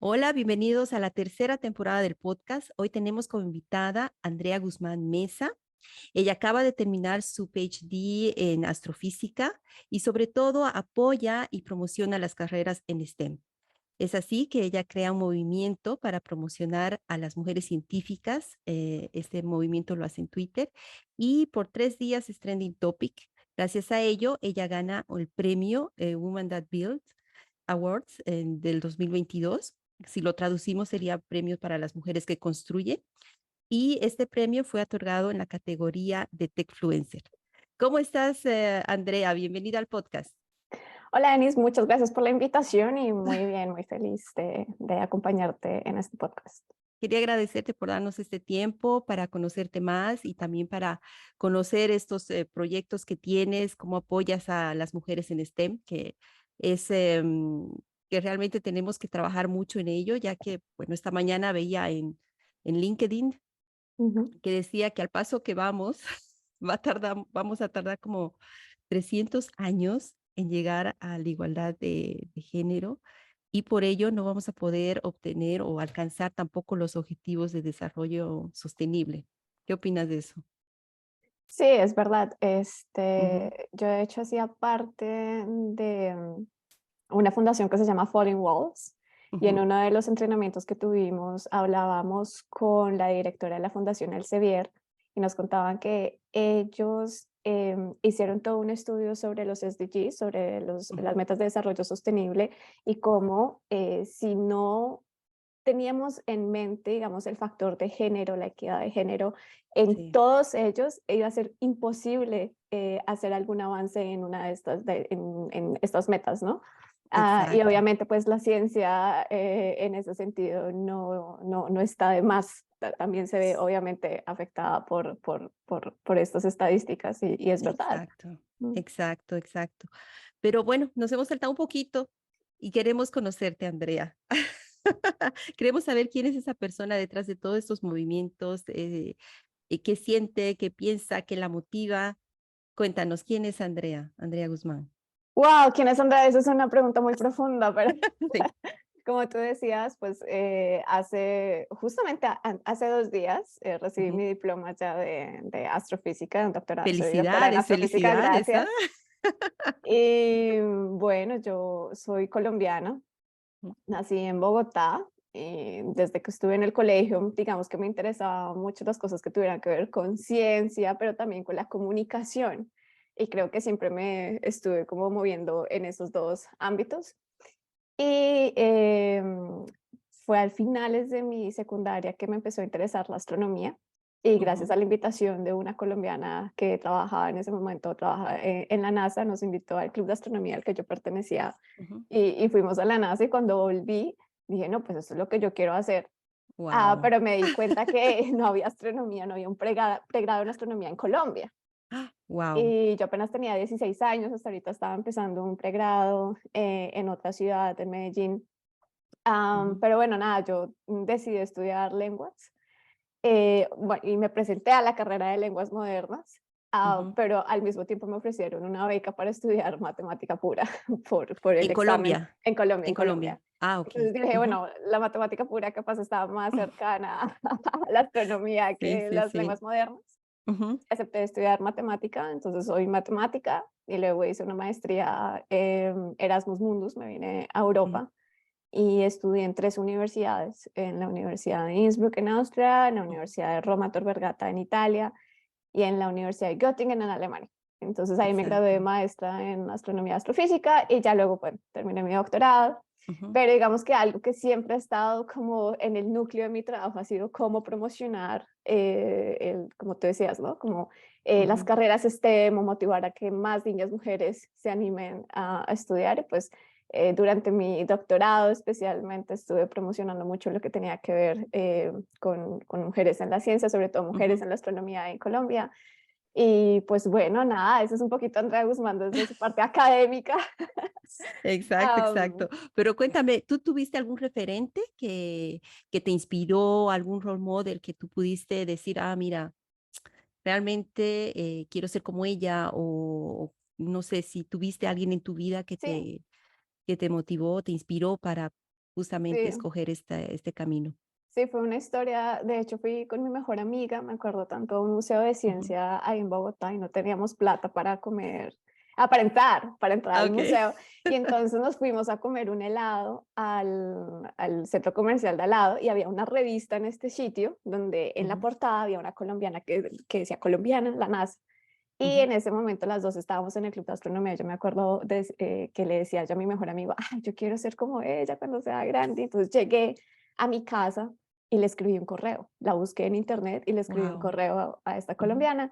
Hola, bienvenidos a la tercera temporada del podcast. Hoy tenemos como invitada Andrea Guzmán Mesa. Ella acaba de terminar su PhD en astrofísica y sobre todo apoya y promociona las carreras en STEM. Es así que ella crea un movimiento para promocionar a las mujeres científicas. Este movimiento lo hace en Twitter y por 3 días es trending topic. Gracias a ello, ella gana el premio Woman That Build Awards del 2022. Si lo traducimos sería premio para las mujeres que construyen. Y este premio fue otorgado en la categoría de Techfluencer. ¿Cómo estás, Andrea? Bienvenida al podcast. Hola, Denis, muchas gracias por la invitación y muy bien, muy feliz de acompañarte en este podcast. Quería agradecerte por darnos este tiempo para conocerte más y también para conocer estos proyectos que tienes, cómo apoyas a las mujeres en STEM, es que realmente tenemos que trabajar mucho en ello, ya que, bueno, esta mañana veía en LinkedIn Ujú. que decía que al paso que vamos, vamos a tardar como 300 años en llegar a la igualdad de género y por ello no vamos a poder obtener o alcanzar tampoco los objetivos de desarrollo sostenible. ¿Qué opinas de eso? Sí, es verdad. Ujú, Yo de hecho hacía parte de una fundación que se llama Falling Walls y en ujú, uno de los entrenamientos que tuvimos hablábamos con la directora de la fundación Elsevier y nos contaban que ellos hicieron todo un estudio sobre los SDGs, sobre las ujú. metas de desarrollo sostenible y cómo si no teníamos en mente, digamos, el factor de género, la equidad de género en Sí, todos ellos, iba a ser imposible hacer algún avance en una de estas, en estas metas, ¿no? Y exacto, obviamente, pues la ciencia en ese sentido no está de más. También se ve obviamente afectada por estas estadísticas y es verdad. exacto, Mm. exacto, exacto. Pero bueno, nos hemos saltado un poquito y queremos conocerte, Andrea. Queremos saber quién es esa persona detrás de todos estos movimientos, qué siente, qué piensa, qué la motiva. Cuéntanos, ¿quién es Andrea? Andrea Guzmán. Wow, ¿quién es Andrea? Esa es una pregunta muy profunda, pero Sí. como tú decías, pues justamente hace 2 días recibí Ujú. mi diploma ya de astrofísica, de un doctorado, soy doctora en Felicidades, astrofísica, felicidades, ¿ah? gracias. Y bueno, yo soy colombiana, nací en Bogotá y desde que estuve en el colegio, digamos que me interesaban mucho las cosas que tuvieran que ver con ciencia, pero también con la comunicación. Y creo que siempre me estuve como moviendo en esos dos ámbitos. Y fue al finales de mi secundaria que me empezó a interesar la astronomía. Y gracias Ujú, a la invitación de una colombiana que trabajaba en ese momento, trabajaba en la NASA, nos invitó al club de astronomía al que yo pertenecía ujú. y fuimos a la NASA y cuando volví dije, no, pues esto es lo que yo quiero hacer. Wow. Pero me di cuenta que no había astronomía, no había un pregrado en astronomía en Colombia. Wow. Y yo apenas tenía 16 años, hasta ahorita estaba empezando un pregrado en otra ciudad, en Medellín. Pero bueno, nada, yo decidí estudiar lenguas y me presenté a la carrera de lenguas modernas, pero al mismo tiempo me ofrecieron una beca para estudiar matemática pura por el En examen Colombia, en Colombia, en en Colombia. Colombia. Ah, ok. Entonces dije, Ujú. bueno, la matemática pura capaz estaba más cercana a la astronomía Sí, que sí, las sí. lenguas modernas. Ujú, Acepté estudiar matemática, entonces soy matemática y luego hice una maestría en Erasmus Mundus, me vine a ujú. Europa y estudié en 3 universidades, en la Universidad de Innsbruck en Austria, en la Ujú. Universidad de Roma Tor Vergata en Italia y en la Universidad de Göttingen en Alemania. Entonces ahí me gradué de Exacto. maestra en astronomía astrofísica y ya luego bueno, terminé mi doctorado. Ujú, Pero digamos que algo que siempre ha estado como en el núcleo de mi trabajo ha sido cómo promocionar, como tú decías, ¿no? Como las ujú. carreras STEM o motivar a que más niñas mujeres se animen a estudiar. Y pues durante mi doctorado especialmente estuve promocionando mucho lo que tenía que ver con mujeres en la ciencia, sobre todo mujeres Ujú. en la astronomía en Colombia. Y pues bueno, nada, eso es un poquito Andrea Guzmán desde su parte académica. Exacto, Am, exacto. Pero cuéntame, ¿tú tuviste algún referente que te inspiró, algún role model que tú pudiste decir, ah, mira, realmente quiero ser como ella o no sé si tuviste alguien en tu vida sí, que te motivó, te inspiró justamente Sí. escoger este camino. Sí, fue una historia, de hecho fui con mi mejor amiga, me acuerdo tanto a un museo de Ujú. ciencia ahí en Bogotá y no teníamos plata para comer, para entrar Ah, al okey. museo. Y entonces nos fuimos a comer un helado al centro comercial de al lado y había una revista en este sitio donde en la Ujú, portada había una colombiana que decía colombiana, la NASA. Y ujú. en ese momento las dos estábamos en el club de astronomía. Yo me acuerdo que le decía yo a mi mejor amigo, ay, yo quiero ser como ella cuando sea grande. Entonces llegué a mi casa y le escribí un correo. La busqué en internet y le escribí un Guau. correo a esta Ujú, colombiana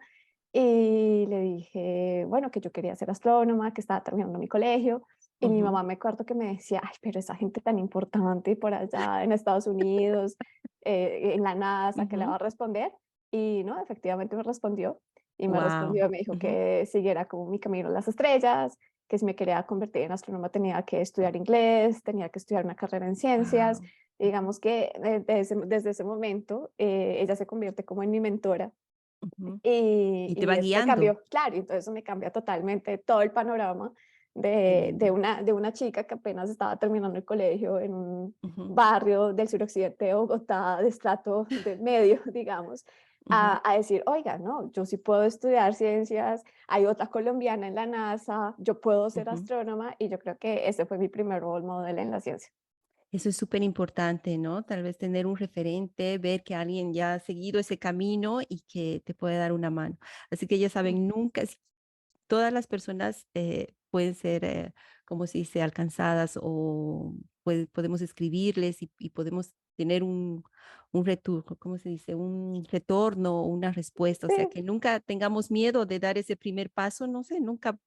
y le dije, bueno, que yo quería ser astrónoma, que estaba terminando mi colegio. Y mi ujú. mamá me acuerdo que me decía, ay, pero esa gente tan importante por allá en Estados Unidos, en la NASA, ¿que le va Ujú. a responder? Y no, efectivamente me respondió. Y me Guau. respondió, me dijo Ujú. que siguiera como mi camino en las estrellas, que si me quería convertir en astrónoma tenía que estudiar inglés, tenía que estudiar una carrera en ciencias. Guau. Ujú, Digamos que desde ese momento ella se convierte como en mi mentora ujú. Y te y va eso me guiando. cambió, claro, y entonces eso me cambia totalmente todo el panorama Qué lindo. de una chica que apenas estaba terminando el colegio en un Ujú, barrio del suroccidente de Bogotá, de estrato de medio, digamos, ujú. a decir, oiga, no, yo sí puedo estudiar ciencias, hay otra colombiana en la NASA, yo puedo ser Ujú. astrónoma, y yo creo que ese fue mi primer role model en la ciencia. Eso es súper importante, ¿no? Tal vez tener un referente, ver que alguien ya ha seguido ese camino y que te puede dar una mano. Así que ya saben, nunca, todas las personas pueden ser, como se dice, alcanzadas o podemos escribirles y podemos tener un retorno, ¿cómo se dice? Un retorno, una respuesta. O sea, Sí, que nunca tengamos miedo de dar ese primer paso, no sé, nunca,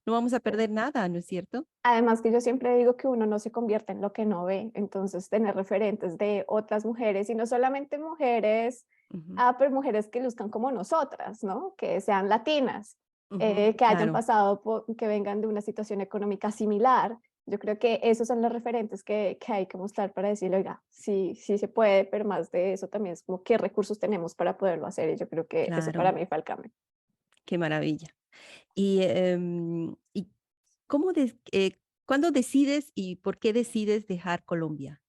no vamos a sí. perder nada, ¿no es cierto? Además que yo siempre digo que uno no se convierte en lo que no ve, entonces tener referentes de otras mujeres y no solamente mujeres, Ujú, pero mujeres que luzcan como nosotras, ¿no? Que sean latinas, ujú, que hayan claro, pasado, que vengan de una situación económica similar. Yo creo que esos son los referentes que hay que mostrar para decir, oiga, sí, sí se puede, pero más de eso también es como qué recursos tenemos para poderlo hacer y yo creo que eso para claro, mí fue el cambio. qué maravilla. ¿Y cómo, cuándo decides y por qué decides dejar Colombia?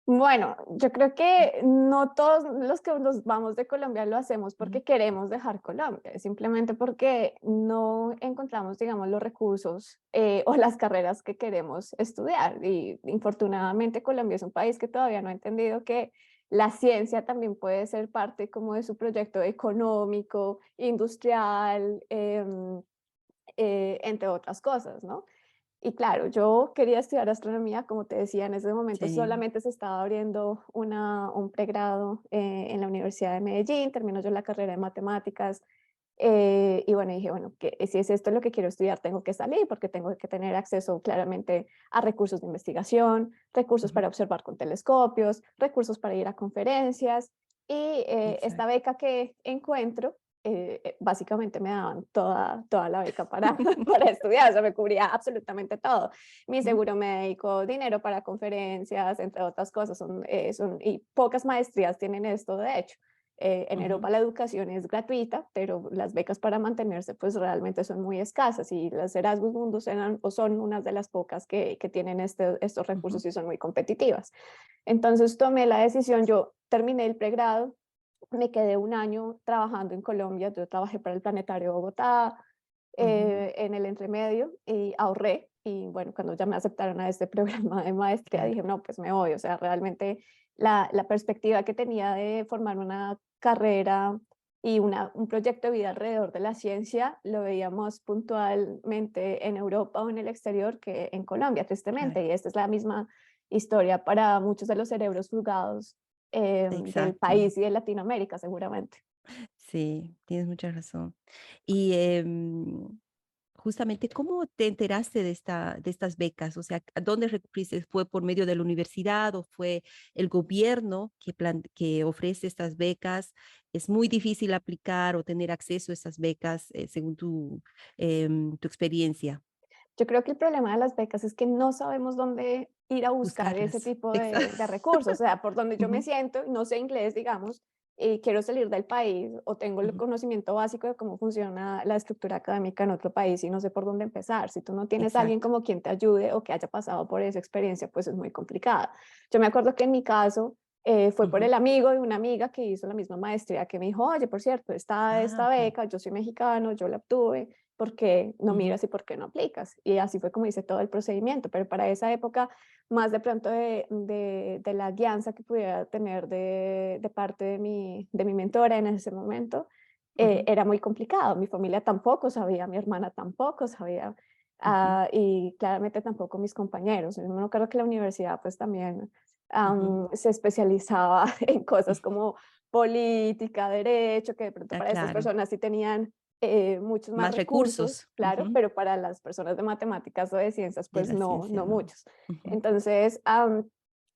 Bueno, yo creo que no todos los que nos vamos de Colombia lo hacemos Ujú, porque queremos dejar Colombia, es simplemente porque no encontramos, digamos, los recursos o las carreras que queremos estudiar. Y infortunadamente Colombia es un país que todavía no ha entendido que la ciencia también puede ser parte como de su proyecto económico, industrial, entre otras cosas, ¿no? Y claro, yo quería estudiar astronomía, como te decía, en ese momento sí, solamente se estaba abriendo un pregrado en la Universidad de Medellín, termino yo la carrera de matemáticas y bueno, dije, bueno, que si es esto lo que quiero estudiar, tengo que salir porque tengo que tener acceso claramente a recursos de investigación, recursos ujú, para observar con telescopios, recursos para ir a conferencias y esta exacto. beca que encuentro básicamente me daban toda la beca para, para estudiar, o sea, me cubría absolutamente todo. Mi Ujú, seguro médico, dinero para conferencias, entre otras cosas, y pocas maestrías tienen esto, de hecho. En ujú, Europa la educación es gratuita, pero las becas para mantenerse pues realmente son muy escasas y las Erasmus Mundus eran o son unas de las pocas que tienen estos ujú, recursos y son muy competitivas. Entonces tomé la decisión, yo terminé el pregrado, me quedé un año trabajando en Colombia, yo trabajé para el Planetario de Bogotá, ujú, en el entremedio y ahorré. Y bueno, cuando ya me aceptaron a este programa de maestría, claro. dije, no, pues me voy. O sea, realmente la perspectiva que tenía de formar una carrera y un proyecto de vida alrededor de la ciencia lo veíamos puntualmente en Europa o en el exterior que en Colombia, Claro, tristemente. Y esta es la misma historia para muchos de los cerebros fugados del exacto. país y de Latinoamérica, seguramente. Sí, tienes mucha razón. Y justamente, ¿cómo te enteraste de estas becas? O sea, ¿a dónde recurriste? ¿Fue por medio de la universidad o fue el gobierno que ofrece estas becas? ¿Es muy difícil aplicar o tener acceso a estas becas según tu experiencia? Yo creo que el problema de las becas es que no sabemos dónde ir a buscar ese Buscarlas. tipo Exacto. de recursos, o sea, por donde yo me siento, no sé inglés, digamos, y quiero salir del país o tengo el Ujú. conocimiento básico de cómo funciona la estructura académica en otro país y no sé por dónde empezar. Si tú no tienes a alguien Exacto. como quien te ayude o que haya pasado por esa experiencia, pues es muy complicada. Yo me acuerdo que en mi caso fue por Ujú. el amigo de una amiga que hizo la misma maestría que me dijo, oye, por cierto, está Ah, esta ok. beca, yo soy mexicano, yo la obtuve, ¿por qué no Ujú. miras y por qué no aplicas? Y así fue como hice todo el procedimiento, pero para esa época, más de pronto de la guianza que pudiera tener de parte de mi mentora en ese momento, Ujú. era muy complicado. Mi familia tampoco sabía, mi hermana tampoco sabía, Ujú. y claramente tampoco mis compañeros. Yo me acuerdo que la universidad pues también Ujú. se especializaba en cosas como política, derecho, que de pronto Ah, para estas claro. personas sí tenían muchos más Más recursos, recursos. claro, Ujú. pero para las personas de matemáticas o de ciencias, De pues la no, ciencia, no no. muchos. Ujú. Entonces,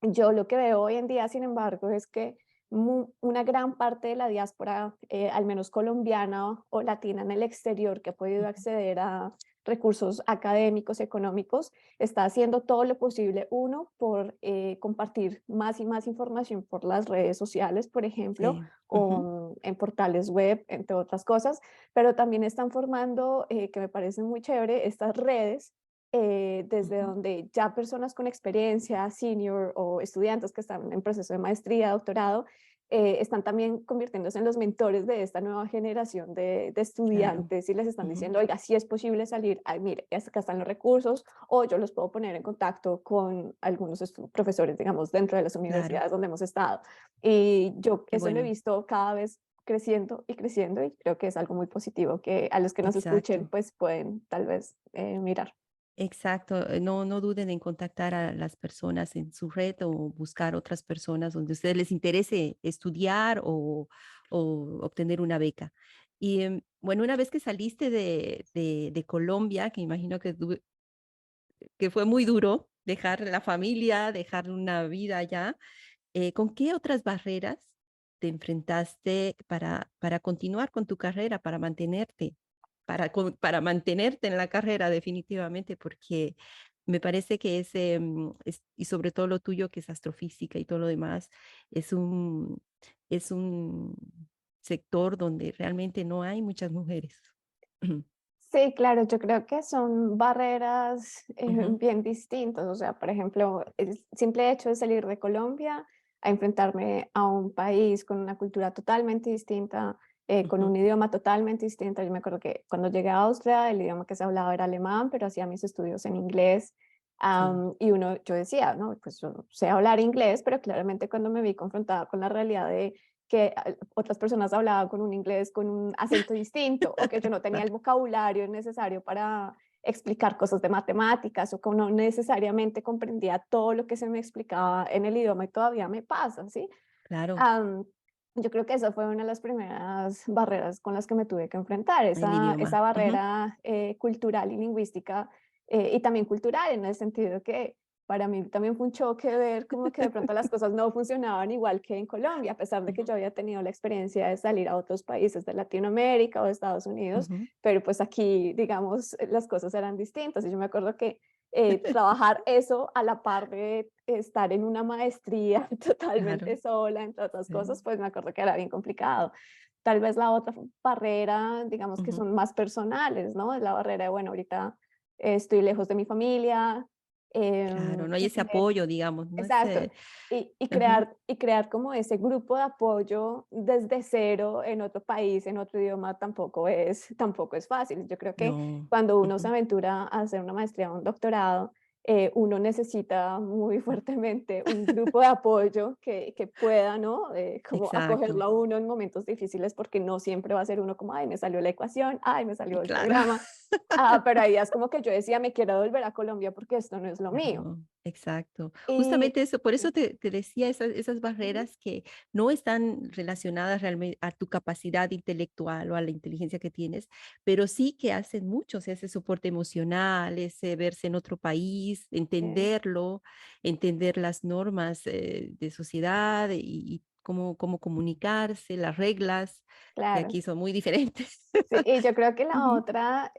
yo lo que veo hoy en día, sin embargo, es que una gran parte de la diáspora, al menos colombiana o latina en el exterior, que ha podido Ujú. acceder a recursos académicos, económicos, está haciendo todo lo posible, uno, por compartir más y más información por las redes sociales, por ejemplo, Sí. Ujú. o en portales web, entre otras cosas, pero también están formando, que me parece muy chévere, estas redes desde Ujú. donde ya personas con experiencia, senior o estudiantes que están en proceso de maestría, doctorado, están también convirtiéndose en los mentores de esta nueva generación de Claro. estudiantes y les están Ujú. diciendo, oiga, sí es posible salir, ay, mire, acá están los recursos, o yo los puedo poner en contacto con algunos profesores, digamos, dentro de las Claro. universidades donde hemos estado. Y yo Qué eso lo he bueno. visto cada vez creciendo y creo que es algo muy positivo que a los que nos escuchen Exacto. pues pueden tal vez mirar. Exacto, no, no duden en contactar a las personas en su red o buscar otras personas donde a ustedes les interese estudiar o obtener una beca. Y bueno, una vez que saliste de Colombia, que imagino que fue muy duro dejar la familia, dejar una vida allá, ¿con qué otras barreras te enfrentaste para continuar con tu carrera, para mantenerte, para mantenerte en la carrera definitivamente? Porque me parece que y sobre todo lo tuyo que es astrofísica y todo lo demás, es es un sector donde realmente no hay muchas mujeres. Sí, claro, yo creo que son barreras Ujú. bien distintas. O sea, por ejemplo, el simple hecho de salir de Colombia a enfrentarme a un país con una cultura totalmente distinta, con Ujú. un idioma totalmente distinto. Yo me acuerdo que cuando llegué a Austria, el idioma que se hablaba era alemán, pero hacía mis estudios en inglés. Sí, Y yo decía, no, pues yo sé hablar inglés, pero claramente cuando me vi confrontada con la realidad de que otras personas hablaban con un inglés con un acento distinto o que yo no tenía claro, el vocabulario necesario para explicar cosas de matemáticas o que no necesariamente comprendía todo lo que se me explicaba en el idioma y todavía me pasa, ¿sí? claro, Am, yo creo que esa fue una de las primeras barreras con las que me tuve que enfrentar, el esa idioma. Ujú. barrera cultural y lingüística y también cultural en el sentido que para mí también fue un choque ver como que de pronto las cosas no funcionaban igual que en Colombia, a pesar de que Ujú. yo había tenido la experiencia de salir a otros países de Latinoamérica o de Estados Unidos, Ujú. pero pues aquí, digamos, las cosas eran distintas. Y yo me acuerdo que trabajar eso a la par de estar en una maestría Claro, totalmente sola, entre otras cosas, sí. pues me acuerdo que era bien complicado. Tal vez la otra barrera, digamos que Ujú. son más personales, ¿no? Es la barrera de, bueno, ahorita estoy lejos de mi familia, Claro, no hay ese tener apoyo, digamos, ¿no? exacto. Ujú. Y crear como ese grupo de apoyo desde cero en otro país, en otro idioma, tampoco es fácil. Yo creo que No. cuando uno se Ujú. aventura a hacer una maestría o un doctorado, uno necesita muy fuertemente un grupo de apoyo que pueda, ¿no? Como acogerlo Exacto. a uno en momentos difíciles, porque no siempre va a ser uno como, ay, me salió la ecuación, ay, me salió el Claro. programa. Pero ahí es como que yo decía, me quiero volver a Colombia porque esto no es lo mío. Claro, exacto. Y Justamente eso, por eso sí, te decía esas ujú, barreras que no están relacionadas realmente a tu capacidad intelectual o a la inteligencia que tienes, pero sí que hacen mucho, o sea, ese soporte emocional, ese verse en otro país, sí, entenderlo, entender las normas de sociedad y cómo comunicarse, las reglas, que claro. aquí son muy diferentes. Sí, y yo creo que la Ujú. otra,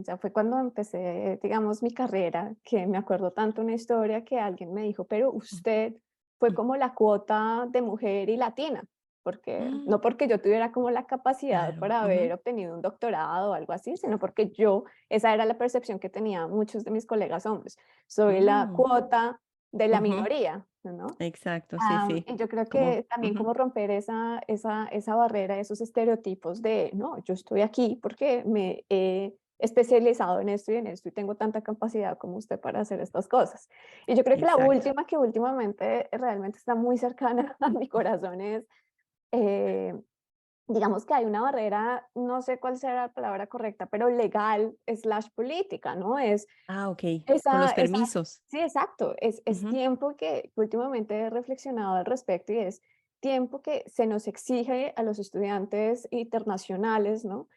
ya fue cuando empecé, digamos, mi carrera, que me acuerdo tanto una historia que alguien me dijo, pero usted fue Ujú. como la cuota de mujer y latina. porque Mm, no porque yo tuviera como la capacidad claro. para Ujú. haber obtenido un doctorado o algo así, sino porque yo, esa era la percepción que tenía muchos de mis colegas hombres. Soy la Mm, cuota de la ujú. minoría, ¿no? Exacto, sí, sí. Y yo creo Como, que también ujú. como romper esa barrera, esos estereotipos de, no, yo estoy aquí porque me he especializado en esto y en esto y tengo tanta capacidad como usted para hacer estas cosas. Y yo creo que la Exacto. última que últimamente realmente está muy cercana a mi corazón es, eh, digamos que hay una barrera, no sé cuál será la palabra correcta, pero legal slash política, ¿no? Es Ah, ok. Con esa los esa permisos. sí, exacto. Es Ujú. tiempo que últimamente he reflexionado al respecto y es tiempo que se nos exige a los estudiantes internacionales, ¿no?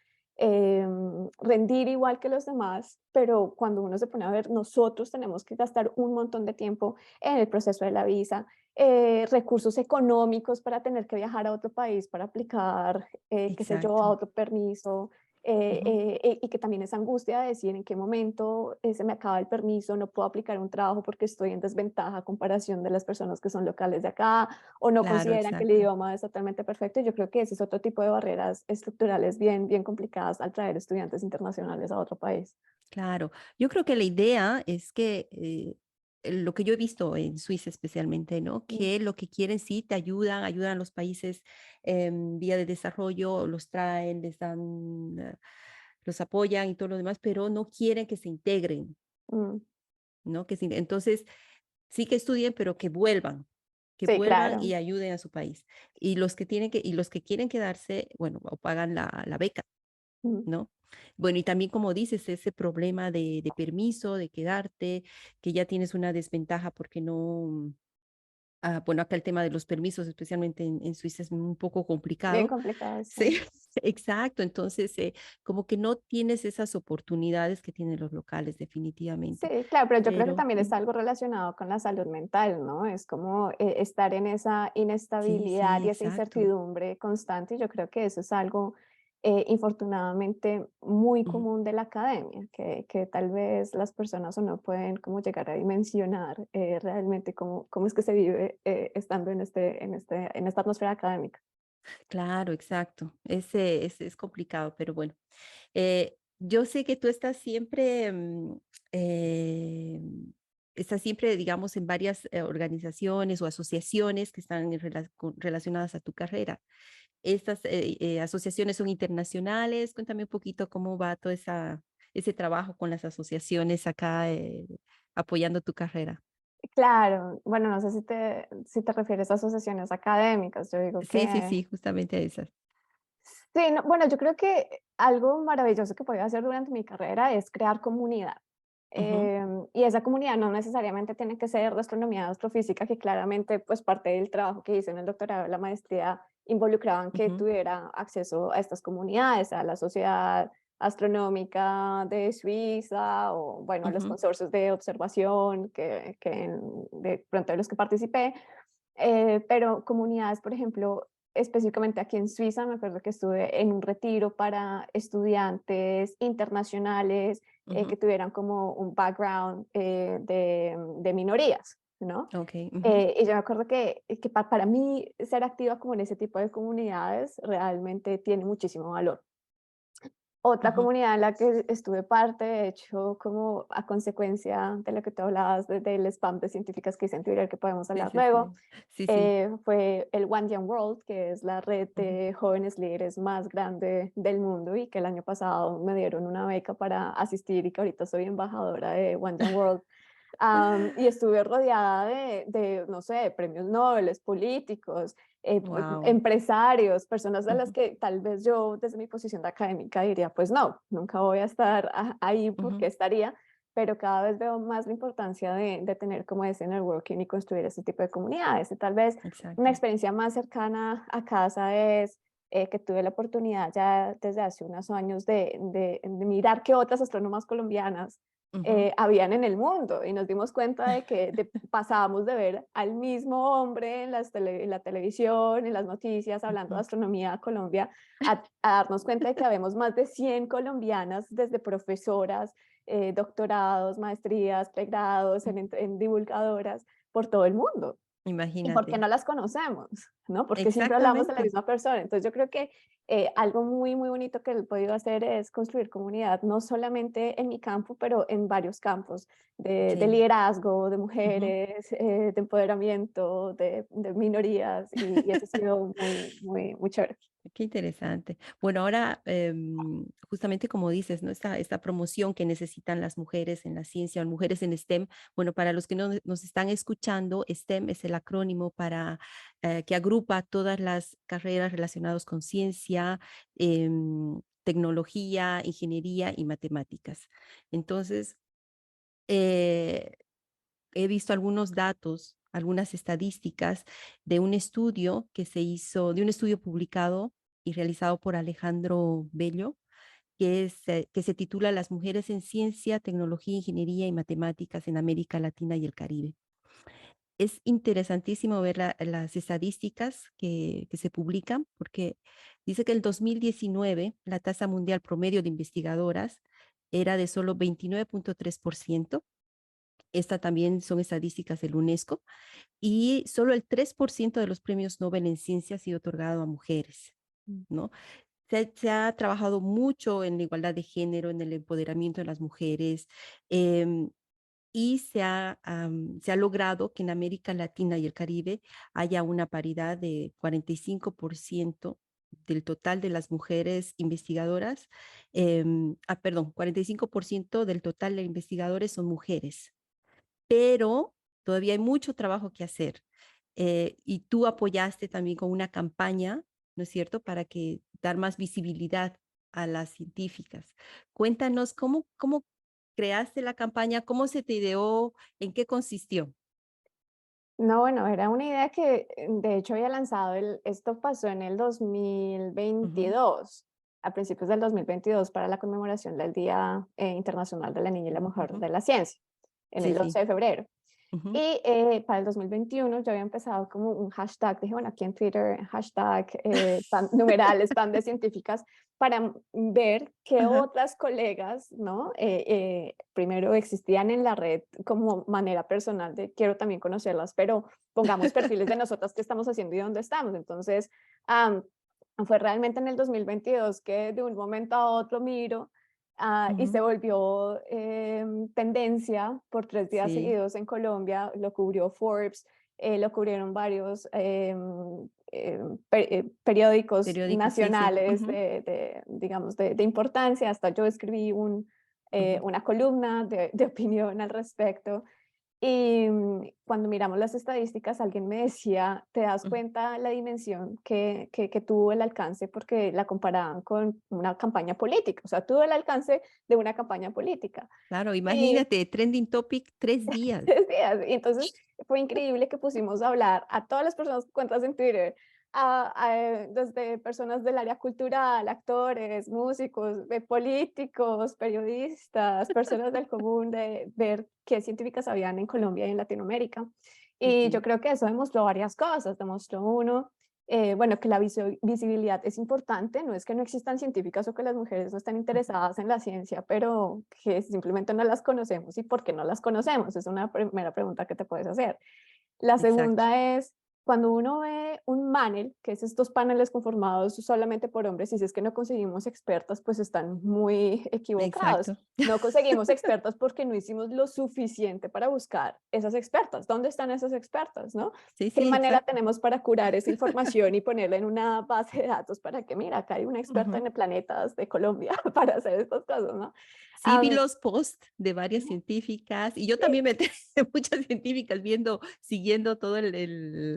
Rendir igual que los demás, pero cuando uno se pone a ver, nosotros tenemos que gastar un montón de tiempo en el proceso de la visa, recursos económicos para tener que viajar a otro país para aplicar, qué sé yo, a Exacto. otro permiso, Ujú. y que también esa angustia de decir en qué momento se me acaba el permiso, no puedo aplicar un trabajo porque estoy en desventaja a comparación de las personas que son locales de acá o no Claro, consideran que el exacto. idioma es totalmente perfecto. Yo creo que ese es otro tipo de barreras estructurales bien, bien complicadas al traer estudiantes internacionales a otro país. Claro. Yo creo que la idea es que lo que yo he visto en Suiza especialmente, ¿no? Mm, Que lo que quieren sí te ayudan, ayudan a los países en vía de desarrollo, los traen, les dan, los apoyan y todo lo demás, pero no quieren que se integren, mm. ¿no? Entonces, sí que estudien, pero que Sí, vuelvan claro. y ayuden a su país. Y los que quieren quedarse, bueno, o pagan la beca, Mm. ¿no? Bueno, y también como dices, ese problema de permiso, de quedarte, que ya tienes una desventaja porque no, bueno, acá el tema de los permisos, especialmente en Suiza, es un poco Bien complicado. complicado, sí. Sí, exacto. Entonces, como que no tienes esas oportunidades que tienen los locales, Sí, definitivamente. claro, pero yo creo que Pero también está algo relacionado con la salud mental, ¿no? Es como estar en esa sí, inestabilidad sí, y esa exacto. incertidumbre constante. Y yo creo que eso es algo infortunadamente muy Ujú. común de la academia, que tal vez las personas o no pueden como llegar a dimensionar realmente cómo es que se vive estando en esta atmósfera académica. Claro, exacto. Es complicado, pero bueno. Yo sé que tú estás siempre, eh, estás siempre, digamos, en varias organizaciones o asociaciones que están relacionadas a tu carrera. Estas asociaciones son internacionales. Cuéntame un poquito cómo va todo ese trabajo con las asociaciones acá apoyando tu carrera. Claro, bueno, no sé si te refieres a asociaciones académicas. Yo digo Sí, sí, que sí, justamente esas. sí, no, bueno, yo creo que algo maravilloso que podía hacer durante mi carrera es crear comunidad. Ujú, Y esa comunidad no necesariamente tiene que ser de astronomía o astrofísica, que claramente pues parte del trabajo que hice en el doctorado y la maestría involucraban que ujú, tuviera acceso a estas comunidades, a la sociedad astronómica de Suiza o bueno, a los ujú, consorcios de observación de pronto de los que participé. Pero comunidades, por ejemplo, específicamente aquí en Suiza, me acuerdo que estuve en un retiro para estudiantes internacionales que ujú. tuvieran como un background de minorías, ¿no? Ok. Ujú, Y yo me acuerdo que para mí ser activa como en ese tipo de comunidades realmente tiene muchísimo valor. Otra ujú. comunidad en la que estuve parte, de hecho, como a consecuencia de lo que tú hablabas del spam de científicas que hice en Twitter, que podemos Sí, hablar sí, luego, sí. Sí, sí. fue el One Young World, que es la red Ujú. de jóvenes líderes más grande del mundo y que el año pasado me dieron una beca para asistir y que ahorita soy embajadora de One Young World. Y estuve rodeada no sé, premios Nobel, políticos, Wow. empresarios, personas a las que tal vez yo desde mi posición de académica diría, pues no, nunca voy a estar ahí porque estaría, pero cada vez veo más la importancia de tener como ese networking y construir ese tipo de comunidades. Y tal vez una Exacto. experiencia más cercana a casa es que tuve la oportunidad ya desde hace unos años de mirar qué otras astrónomas colombianas Ujú. habían en el mundo y nos dimos cuenta de que pasábamos de ver al mismo hombre en la televisión, en las noticias, hablando de Ujú. astronomía a Colombia, a darnos cuenta de que habemos más de 100 colombianas, desde profesoras, doctorados, maestrías, pregrados, en divulgadoras por todo el mundo. ¿Y por qué Imagínate. no las conocemos? ¿No? Porque siempre hablamos de la Exactamente. misma persona. Entonces yo creo que algo muy, muy bonito que he podido hacer es construir comunidad, no solamente en mi campo, pero en varios campos de Sí. liderazgo, de Ujú. mujeres, de empoderamiento, de minorías, y eso ha sido muy, muy, muy chévere. Qué interesante. Bueno, ahora, justamente como dices, ¿no? Esta promoción que necesitan las mujeres en la ciencia o mujeres en STEM. Bueno, para los que no nos están escuchando, STEM es el acrónimo para que agrupa todas las carreras relacionadas con ciencia, tecnología, ingeniería y matemáticas. Entonces, eh, he visto algunos datos, algunas estadísticas de un estudio que se hizo, de un estudio publicado y realizado por Alejandro Bello, que se titula Las mujeres en ciencia, tecnología, ingeniería y matemáticas en América Latina y el Caribe. Es interesantísimo ver las estadísticas que se publican, porque dice que en el 2019 la tasa mundial promedio de investigadoras era de solo 29,3%. Esta también son estadísticas del UNESCO, y solo el 3% de los premios Nobel en ciencia ha sido otorgado a mujeres, ¿no? Se ha trabajado mucho en la igualdad de género, en el empoderamiento de las mujeres, em, y se ha logrado que en América Latina y el Caribe haya una paridad de 45% del total de las mujeres investigadoras, perdón, 45% del total de investigadores son mujeres, pero todavía hay mucho trabajo que hacer. Y tú apoyaste también con una campaña, ¿no es cierto?, para que dar más visibilidad a las científicas. Cuéntanos cómo creaste la campaña, cómo se te ideó, en qué consistió. No, bueno, era una idea que de hecho había lanzado, esto pasó en el Ujú, 2022, a principios del 2022, para la conmemoración del Día Internacional de la Niña y la Mujer ujú. de la Ciencia, en Sí, el sí. 11 de febrero. Ujú, Y para el 2021 yo había empezado como un hashtag, dije, bueno, aquí en Twitter, hashtag, numerales, pan de científicas, para ver qué ajá, otras colegas, ¿no? Primero existían en la red como manera personal de quiero también conocerlas, pero pongamos perfiles de nosotras qué estamos haciendo y dónde estamos. Entonces, am, fue realmente en el 2022 que de un momento a otro miro. Y se ujú. volvió tendencia por 3 días Sí, seguidos en Colombia, lo cubrió Forbes, lo cubrieron varios periódicos periódico, sí, sí. nacionales Ujú, digamos, de importancia. Hasta yo escribí ujú, una columna de opinión al respecto. Y cuando miramos las estadísticas, alguien me decía, ¿te das ujú. cuenta la dimensión que tuvo el alcance? Porque la comparaban con una campaña política, o sea, tuvo el alcance de una campaña política. Claro, Y imagínate, trending topic 3 días. decías, y entonces fue increíble que pusimos a hablar a todas las personas que cuentas en Twitter, desde personas del área cultural, actores, músicos, políticos, periodistas, personas del común, de ver qué científicas habían en Colombia y en Latinoamérica. Sí, Y yo sí. creo que eso demostró varias cosas. Demostró uno, bueno, que la visibilidad es importante, no es que no existan científicas o que las mujeres no estén Ujú. interesadas en la ciencia, pero que simplemente no las conocemos. ¿Y por qué no las conocemos? Es una primera pregunta que te puedes hacer. La Exacto, segunda es, cuando uno ve un panel, que es estos paneles conformados solamente por hombres, y si es que no conseguimos expertas, pues están muy equivocados. exacto. No conseguimos expertas porque no hicimos lo suficiente para buscar esas expertas. ¿Dónde están esas expertas, no? Sí, ¿Qué sí, manera exacto. tenemos para curar esa información y ponerla en una base de datos para que, mira, acá hay una experta Ujú. en planetas de Colombia para hacer estas cosas, ¿no? Sí, vi Am, los posts de varias científicas y yo sí, también me enteré de muchas científicas siguiendo todo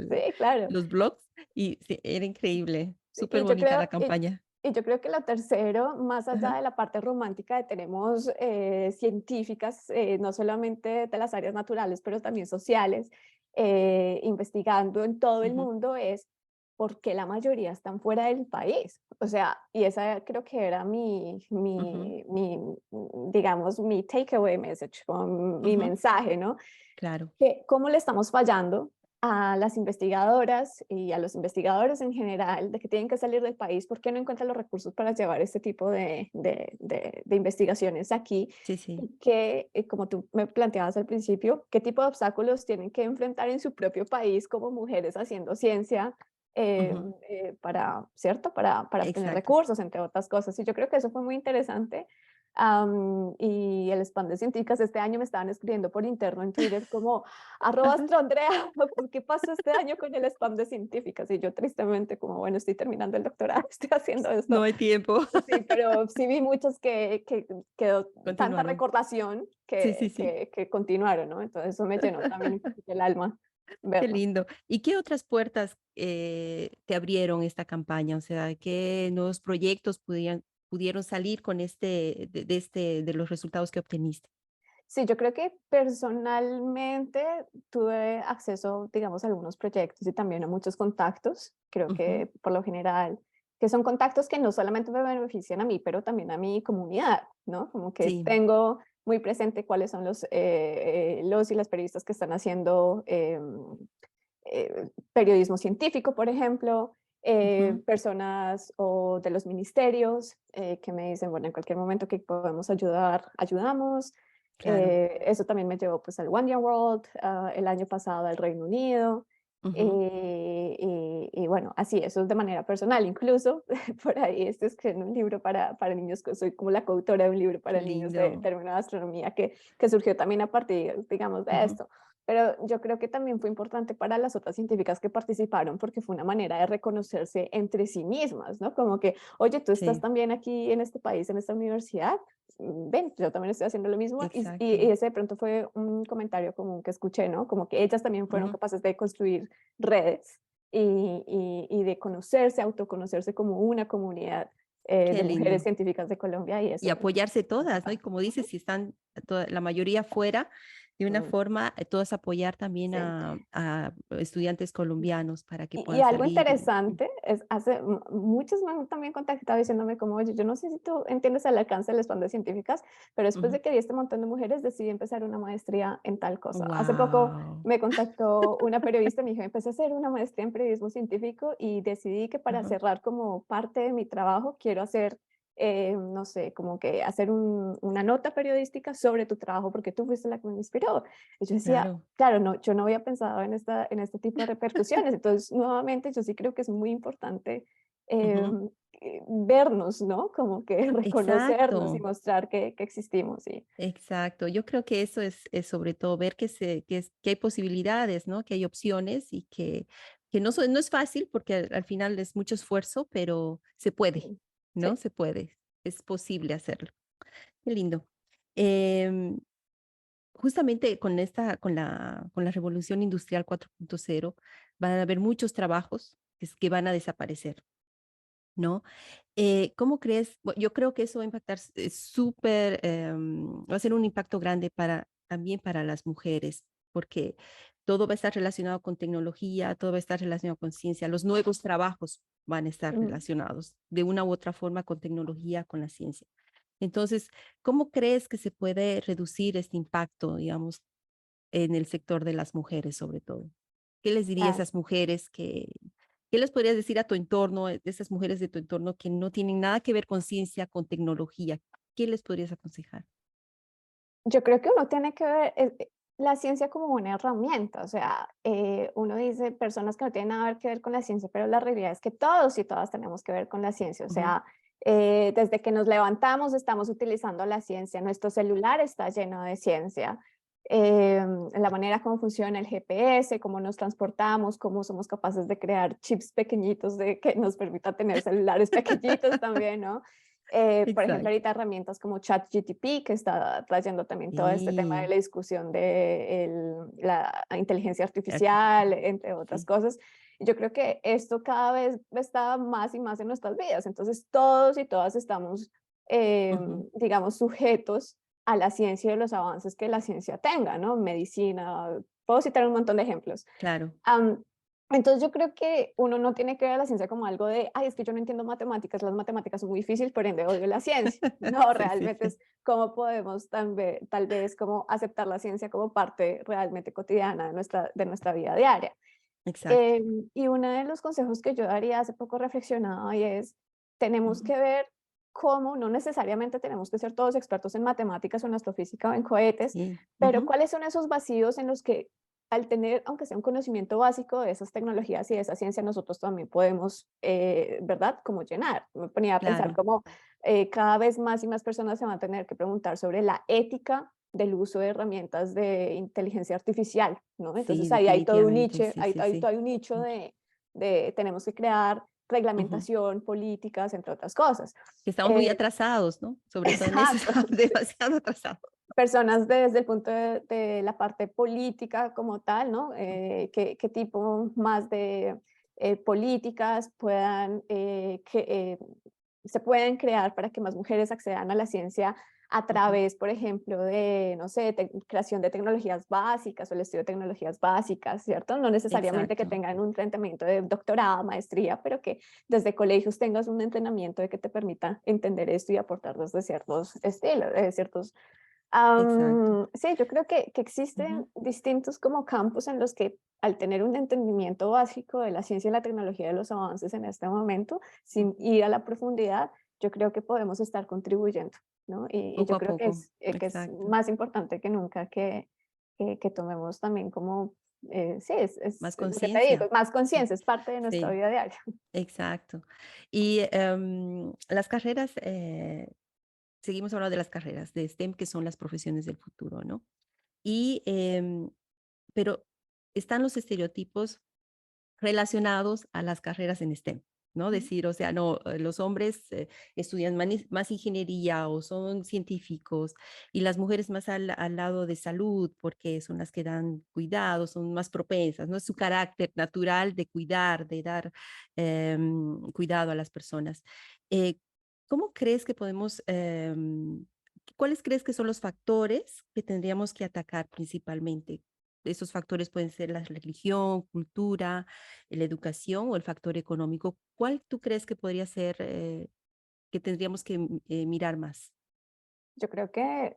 sí, claro. los blogs, y sí, era increíble, Sí, súper bonita la y, campaña. y yo creo que lo tercero, más allá Ajá, de la parte romántica de tenemos científicas, no solamente de las áreas naturales, pero también sociales, investigando en todo el ujú, mundo, es por qué la mayoría están fuera del país. O sea, y esa creo que era ujú, digamos, mi takeaway message, mi ujú, mensaje, ¿no? claro. Que cómo le estamos fallando a las investigadoras y a los investigadores en general de que tienen que salir del país porque no encuentran los recursos para llevar este tipo de investigaciones aquí Sí, sí. y que, como tú me planteabas al principio, qué tipo de obstáculos tienen que enfrentar en su propio país como mujeres haciendo ciencia Ujú. para, ¿cierto? Para obtener Exacto. recursos, entre otras cosas. Y yo creo que eso fue muy interesante. Y el spam de científicas este año me estaban escribiendo por interno en Twitter como Ajá. @astroandrea, ¿por qué pasó este año con el spam de científicas? Y yo tristemente como, bueno, estoy terminando el doctorado, estoy haciendo esto. No hay tiempo. Sí, pero sí vi muchos que quedó tanta Continuaron. recordación Sí, sí, sí. que continuaron, ¿no? Entonces eso me llenó también un poquito el alma Qué verlo. lindo. ¿Y qué otras puertas te abrieron esta campaña? O sea, ¿qué nuevos proyectos pudieron salir con de los resultados que obteniste? Sí, yo creo que personalmente tuve acceso, digamos, a algunos proyectos y también a muchos contactos. Creo Ujú. que por lo general, que son contactos que no solamente me benefician a mí, pero también a mi comunidad, ¿no? Como que Sí. tengo muy presente cuáles son los y las periodistas que están haciendo periodismo científico, por ejemplo, Ujú. personas o de los ministerios que me dicen, bueno, en cualquier momento que podemos ayudar, ayudamos. Claro. Eso también me llevó pues al One Year World el año pasado al Reino Unido. Ujú. Y bueno, así, eso es de manera personal. Incluso por ahí estoy escribiendo un libro para niños, soy como la coautora de un libro Qué para niños de lindo. término de astronomía que surgió también a partir, digamos, de Ujú. esto. Pero yo creo que también fue importante para las otras científicas que participaron porque fue una manera de reconocerse entre sí mismas, ¿no? Como que, oye, tú estás Sí, también aquí en este país, en esta universidad, ven, yo también estoy haciendo lo mismo. Y exacto. ese de pronto fue un comentario común que escuché, ¿no? Como que ellas también fueron Ujú. capaces de construir redes y de conocerse, autoconocerse como una comunidad Qué de mujeres lindo. científicas de Colombia y Y eso. apoyarse todas, ¿no? Y Encanta. como dices, Ujú. si están la mayoría fuera, de una Mm, forma, todas apoyar también sí. a estudiantes colombianos para que Y puedan algo salir. interesante es, muchos me han también contactado diciéndome como, oye, yo no sé si tú entiendes el alcance del spam de científicas, pero después de que vi este montón de mujeres decidí empezar una maestría en tal cosa. Hace poco Wow. me contactó una periodista y me dijo, empecé a hacer una maestría en periodismo científico y decidí que para cerrar como parte de mi trabajo quiero hacer, no sé, como que hacer una nota periodística sobre tu trabajo porque tú fuiste la que me inspiró. Y yo decía, Claro. claro, no, yo no había pensado en este tipo de repercusiones. Entonces, nuevamente, yo sí creo que es muy importante Ujú. vernos, ¿no? Como que reconocernos y Exacto. mostrar que existimos. Sí, Exacto. Yo creo que eso es sobre todo ver que hay posibilidades, ¿no? Que hay opciones y que no es fácil porque al final es mucho esfuerzo, pero se puede, sí, ¿no? sí. Se puede. Es posible hacerlo. Qué lindo. Em, Justamente con la revolución industrial 4.0 van a haber muchos trabajos que van a desaparecer, ¿no? ¿Cómo crees? Yo creo que eso va a impactar súper, va a ser un impacto grande también para las mujeres, porque todo va a estar relacionado con tecnología, todo va a estar relacionado con ciencia, los nuevos trabajos van a estar Mm. relacionados de una u otra forma con tecnología, con la ciencia. Entonces, ¿cómo crees que se puede reducir este impacto, digamos, en el sector de las mujeres, sobre todo? ¿Qué les diría a Ah, esas mujeres qué les podrías decir a tu entorno, de esas mujeres de tu entorno que no tienen nada que ver con ciencia, con tecnología? ¿Qué les podrías aconsejar? yo creo que uno tiene que ver la ciencia como una herramienta, o sea, uno dice personas que no tienen nada que ver con la ciencia, pero la realidad es que todos y todas tenemos que ver con la ciencia, o Ujú. sea, desde que nos levantamos estamos utilizando la ciencia, nuestro celular está lleno de ciencia, la manera como funciona el GPS, cómo nos transportamos, cómo somos capaces de crear chips pequeñitos que nos permita tener celulares pequeñitos también, ¿no? Por ejemplo, Exacto. ahorita herramientas como ChatGPT, que está trayendo también todo este tema de Sí, la discusión de la inteligencia artificial, artificial. entre otras Sí. cosas. Y yo creo que esto cada vez está más y más en nuestras vidas. Entonces, todos y todas estamos, Ujú. digamos, sujetos a la ciencia y los avances que la ciencia tenga, ¿no? Medicina, puedo citar un montón de ejemplos. Claro. Entonces yo creo que uno no tiene que ver a la ciencia como algo de, ay, es que yo no entiendo matemáticas, las matemáticas son muy difíciles, por ende odio la ciencia. No, Sí, sí, realmente sí. es cómo podemos tal vez como aceptar la ciencia como parte realmente cotidiana de nuestra vida diaria. Exacto. Y uno de los consejos que yo daría, hace poco reflexionaba, y es, tenemos Ujú. que ver cómo no necesariamente tenemos que ser todos expertos en matemáticas o en astrofísica o en cohetes, Sí. pero Ujú. cuáles son esos vacíos en los que al tener, aunque sea un conocimiento básico de esas tecnologías y de esa ciencia, nosotros también podemos, ¿verdad? Como llenar. Me ponía a pensar Claro. como cada vez más y más personas se van a tener que preguntar sobre la ética del uso de herramientas de inteligencia artificial, ¿no? Sí, Entonces ahí hay todo un definitivamente. nicho, Sí, sí, sí. hay un nicho Mm. de tenemos que crear Ujú. reglamentación, políticas, entre otras cosas. Que estamos muy Eh, atrasados, ¿no? Sobre todo en eso, exacto. estamos demasiado atrasados. Personas desde el punto de la parte política como tal, ¿no? ¿Qué tipo más de políticas se pueden crear para que más mujeres accedan a la ciencia a Ujú. través, por ejemplo, de, no sé, creación de tecnologías básicas o el estudio de tecnologías básicas, ¿cierto? No necesariamente que Exacto. tengan un entrenamiento de doctorado, maestría, pero que desde colegios tengas un entrenamiento de que te permita entender esto y aportar desde ciertos estilos, ciertos Exacto. sí, yo creo que Ujú. existen distintos como campos en los que al tener un entendimiento básico de la ciencia y la tecnología de los avances en este momento, sin Ujú. ir a la profundidad, yo creo que podemos estar contribuyendo, ¿no? Y Poco yo a creo poco. que es Exacto. más importante que nunca que tomemos también como, sí, Más es lo que te digo, conciencia. más Sí, conciencia, es parte de nuestra sí, vida diaria. exacto. Y las carreras, seguimos hablando de las carreras de STEM, que son las profesiones del futuro, ¿no? Y, pero están los estereotipos relacionados a las carreras en STEM, ¿no? Ujú. Decir, o sea, no, los hombres estudian más ingeniería o son científicos y las mujeres más al lado de salud porque son las que dan cuidado, son más propensas, ¿no? Es su carácter natural de cuidar, de dar cuidado a las personas. Eh, ¿Cómo crees que podemos, cuáles crees que son los factores que tendríamos que atacar principalmente? Esos factores pueden ser la religión, cultura, la educación o el factor económico. ¿Cuál tú crees que podría ser que tendríamos que mirar más? Yo creo que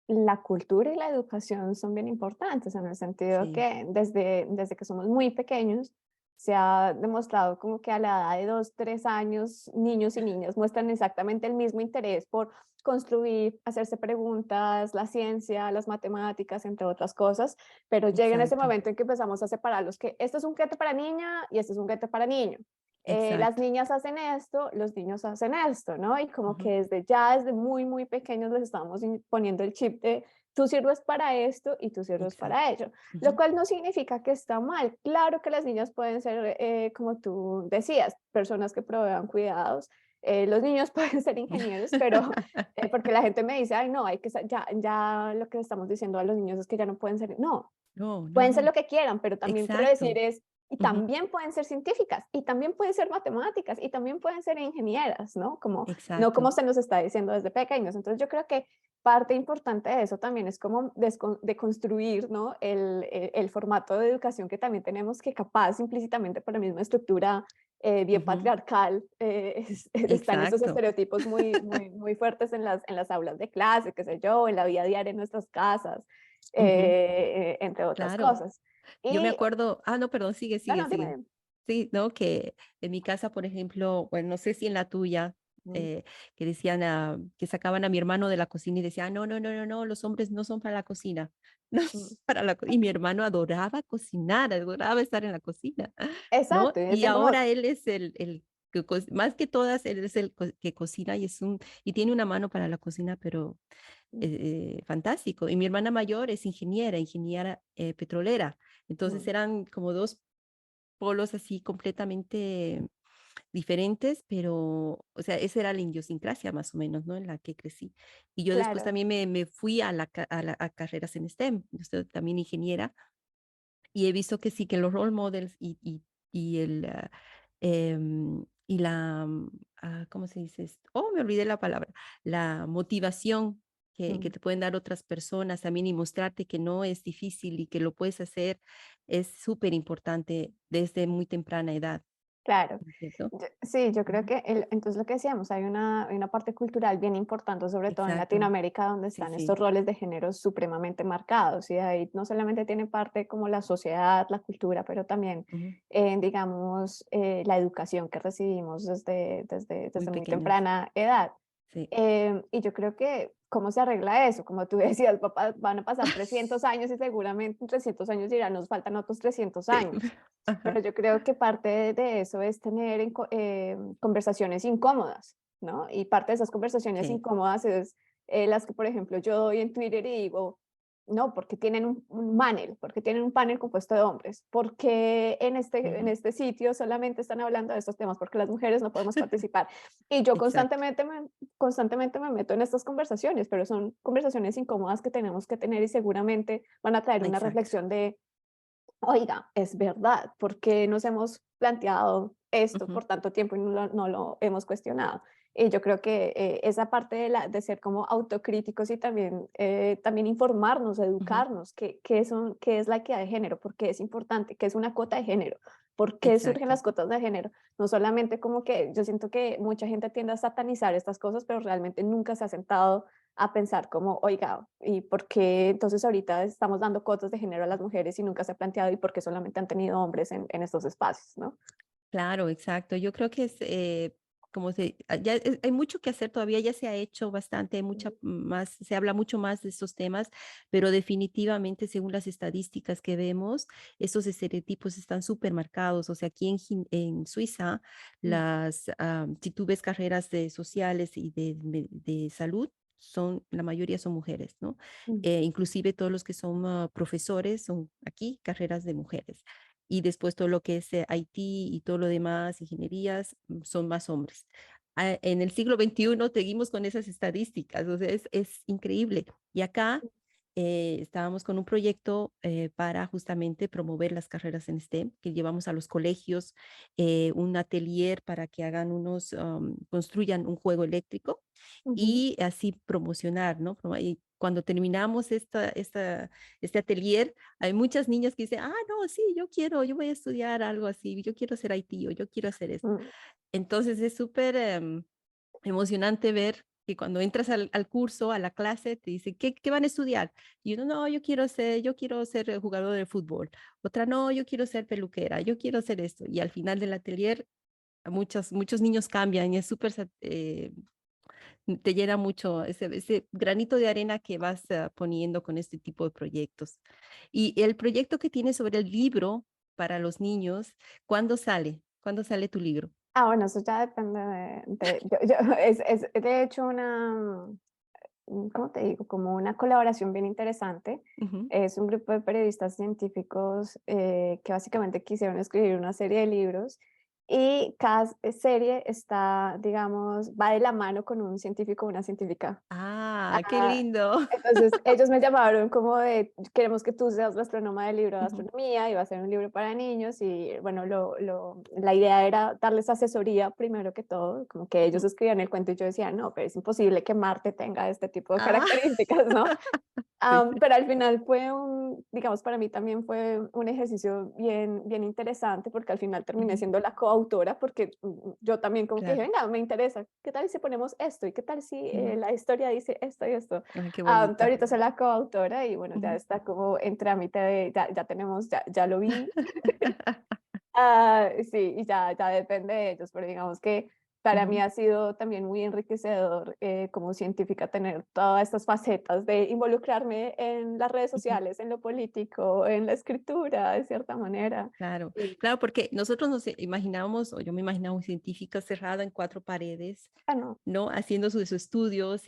la cultura y la educación son bien importantes en el sentido Sí, que desde que somos muy pequeños se ha demostrado como que a la edad de 2, 3 años, niños y niñas muestran exactamente el mismo interés por construir, hacerse preguntas, la ciencia, las matemáticas, entre otras cosas, pero llega en ese exacto, momento en que empezamos a separarlos, que esto es un juguete para niña y este es un juguete para niño. Las exacto. niñas hacen esto, los niños hacen esto, ¿no? Y como Ujú. que desde muy, muy pequeños les estamos poniendo el chip de tú sirves para esto y tú sirves Exacto. para ello, lo Ujú. cual no significa que está mal. Claro que las niñas pueden ser, como tú decías, personas que provean cuidados. Los niños pueden ser ingenieros, pero porque la gente me dice, ay, no, ya lo que estamos diciendo a los niños es que ya no pueden ser, no, No, no, pueden ser no. lo que quieran, pero también quiero decir Exacto. es, y Ujú. también pueden ser científicas, y también pueden ser matemáticas, y también pueden ser ingenieras, ¿no? Como, no como Exacto. se nos está diciendo desde pequeños. Entonces yo creo que parte importante de eso también es como de construir, ¿no? El formato de educación que también tenemos, que capaz implícitamente por la misma estructura bien Ujú. patriarcal, están esos Exacto. estereotipos muy, muy, muy fuertes en las aulas de clase, qué sé yo, en la vida diaria en nuestras casas, Ujú. entre otras Claro. cosas. Yo me Y, acuerdo, no, perdón, sigue, no, sigue, no, sigue. dime. Sí, ¿no? Que en mi casa, por ejemplo, bueno, no sé si en la tuya, Mm, que decían, que sacaban a mi hermano de la cocina y decían, no, no, no, no, no, los hombres no son para la cocina, no, mm. para y mi hermano adoraba cocinar, adoraba estar en la cocina, ¿no? Exacto, y Y decían como, ahora él es el que, más que todas, él es el que cocina y y tiene una mano para la cocina, pero mm, fantástico. Y mi hermana mayor es ingeniera petrolera. Entonces mm, eran como dos polos así completamente diferentes, pero, o sea, esa era la idiosincrasia más o menos, ¿no? En la que crecí. Y yo después claro. también me fui a carreras en STEM, yo soy también ingeniera, y he visto que sí, que los role models y el, y la, ¿cómo se dice esto? Oh, me olvidé la palabra, la motivación que te pueden dar otras personas también y mostrarte que no es difícil y que lo puedes hacer es súper importante desde muy temprana edad, Claro. ¿no es cierto? Sí, yo creo Ujú. que entonces lo que decíamos, hay una parte cultural bien importante, sobre todo en Exacto, Latinoamérica, donde sí, están sí. estos roles de género supremamente marcados. Y ahí no solamente tiene parte como la sociedad, la cultura, pero también, Ujú. digamos, la educación que recibimos Muy desde muy pequeños, temprana edad. sí. Y yo creo que, ¿cómo se arregla eso? Como tú decías, papá, van a pasar 300 años y seguramente en 300 años dirán, nos faltan otros 300 Sí. años. Ajá, Pero yo creo que parte de eso es tener conversaciones incómodas, ¿no? Y parte de esas conversaciones sí. incómodas es las que, por ejemplo, yo doy en Twitter y digo, no, porque tienen un panel, porque tienen un panel compuesto de hombres, porque en Ujú. este sitio solamente están hablando de estos temas, porque las mujeres no podemos participar. Y yo Exacto, constantemente me meto en estas conversaciones, pero son conversaciones incómodas que tenemos que tener y seguramente van a traer una exacto. reflexión de, oiga, es verdad, ¿por qué nos hemos planteado esto Ujú, por tanto tiempo y no lo hemos cuestionado? Y yo creo que esa parte de ser como autocríticos y también, también informarnos, ujú. educarnos, qué es la equidad de género, por qué es importante, qué es una cuota de género, por qué surgen Exacto. las cuotas de género. No solamente como que yo siento que mucha gente tiende a satanizar estas cosas, pero realmente nunca se ha sentado a pensar como, oiga, ¿y por qué entonces ahorita estamos dando cuotas de género a las mujeres y nunca se ha planteado y por qué solamente han tenido hombres en estos espacios, ¿no? Claro, exacto. Yo creo que es, como ya hay mucho que hacer todavía, ya se ha hecho bastante, hay mucha Ujú, más, se habla mucho más de estos temas, pero definitivamente, según las estadísticas que vemos, estos estereotipos están súper marcados. O sea, aquí en Suiza, mm, si tú ves carreras de sociales y de salud, la mayoría son mujeres, ¿no? mm, Inclusive todos los que son profesores son aquí carreras de mujeres y después todo lo que es IT y todo lo demás, ingenierías, son más hombres. En el siglo XXI seguimos con esas estadísticas, o sea, es increíble. Y acá estábamos con un proyecto para justamente promover las carreras en STEM, que llevamos a los colegios un atelier para que hagan construyan un juego eléctrico ujú. y así promocionar, ¿no? Y cuando terminamos este atelier, hay muchas niñas que dicen, ah, no, sí, yo voy a estudiar algo así, yo quiero ser IT o yo quiero hacer esto. Mm. Entonces es súper emocionante ver que cuando entras al curso, a la clase, te dicen, ¿qué van a estudiar? Y uno, no, yo quiero ser jugador de fútbol. Otra, no, yo quiero ser peluquera, yo quiero hacer esto. Y al final del atelier, muchos niños cambian y es súper te llena mucho ese granito de arena que vas poniendo con este tipo de proyectos. Y el proyecto que tienes sobre el libro para los niños, ¿cuándo sale? ¿Cuándo sale tu libro? Ah, bueno, eso ya depende es de hecho ¿cómo te digo? Como una colaboración bien interesante. Ujú. Es un grupo de periodistas científicos que básicamente quisieron escribir una serie de libros y cada serie está, digamos, va de la mano con un científico o una científica. Ah, qué Ah, lindo. entonces ellos me llamaron como de, queremos que tú seas la astrónoma del libro de Ujú, astronomía, y va a ser un libro para niños y bueno, la idea era darles asesoría primero que todo, como que ellos ujú. escribían el cuento y yo decía, no, pero es imposible que Marte tenga este tipo de Ah, características, ¿no? sí, sí. Pero al final fue digamos, para mí también fue un ejercicio bien interesante, porque al final terminé Ujú, siendo la coautora, porque yo también como que dije, claro. venga, me interesa, ¿qué tal si ponemos esto? ¿Y qué tal si Ujú. la historia dice esto y esto? Ay, qué bonito. Ahorita soy la coautora y bueno, ya Ujú. está como en trámite ya tenemos, ya lo vi. Sí, y ya depende de ellos, pero digamos que para mí Ujú, ha sido también muy enriquecedor como científica tener todas estas facetas de involucrarme en las redes ujú. sociales, en lo político, en la escritura, de cierta manera. Claro, Y, claro, porque nosotros nos imaginábamos, o yo me imaginaba un científica cerrada en cuatro paredes, bueno, ¿no? Haciendo sus estudios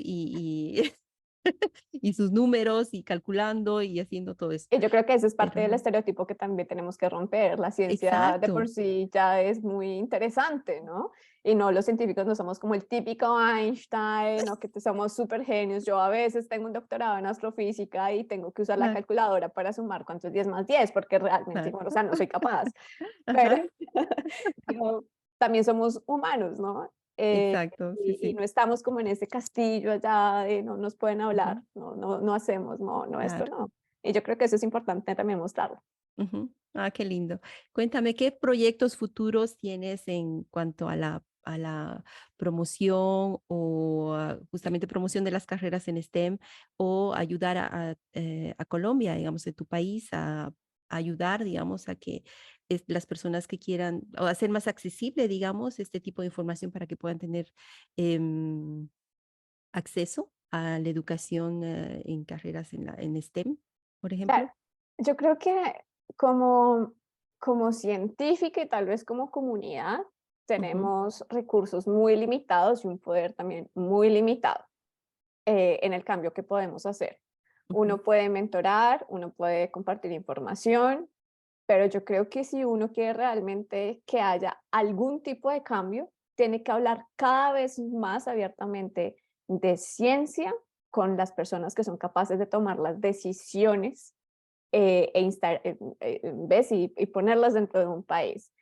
y sus números y calculando y haciendo todo eso. y yo creo que eso es parte Pero del no. estereotipo que también tenemos que romper. La ciencia de por Exacto. sí ya es muy interesante, ¿no? Y no, los científicos no somos como el típico Einstein o que somos súper genios. Yo a veces tengo un doctorado en astrofísica y tengo que usar la Claro, calculadora para sumar cuántos 10 más 10 porque realmente, claro. bueno, o sea, no soy capaz. Pero, Ajá. pero también somos humanos, ¿no? exacto, sí, y sí, no estamos como en ese castillo allá de no nos pueden ujú, hablar, no hacemos, no, esto claro. no. Y yo creo que eso es importante también mostrarlo. Ujú. Ah, qué lindo. Cuéntame, ¿qué proyectos futuros tienes en cuanto a la promoción o justamente promoción de las carreras en STEM o ayudar a Colombia, digamos, de tu país, a ayudar, digamos, a que las personas que quieran o hacer más accesible, digamos, este tipo de información para que puedan tener em, acceso a la educación en carreras en STEM, por Claro, ejemplo? yo creo que como, como científica y tal vez como comunidad, Ujú, tenemos recursos muy limitados y un poder también muy limitado en el cambio que podemos hacer. ujú, Uno puede mentorar, uno puede compartir información, pero yo creo que si uno quiere realmente que haya algún tipo de cambio, tiene que hablar cada vez más abiertamente de ciencia con las personas que son capaces de tomar las decisiones ¿ves? Y ponerlas dentro de un país.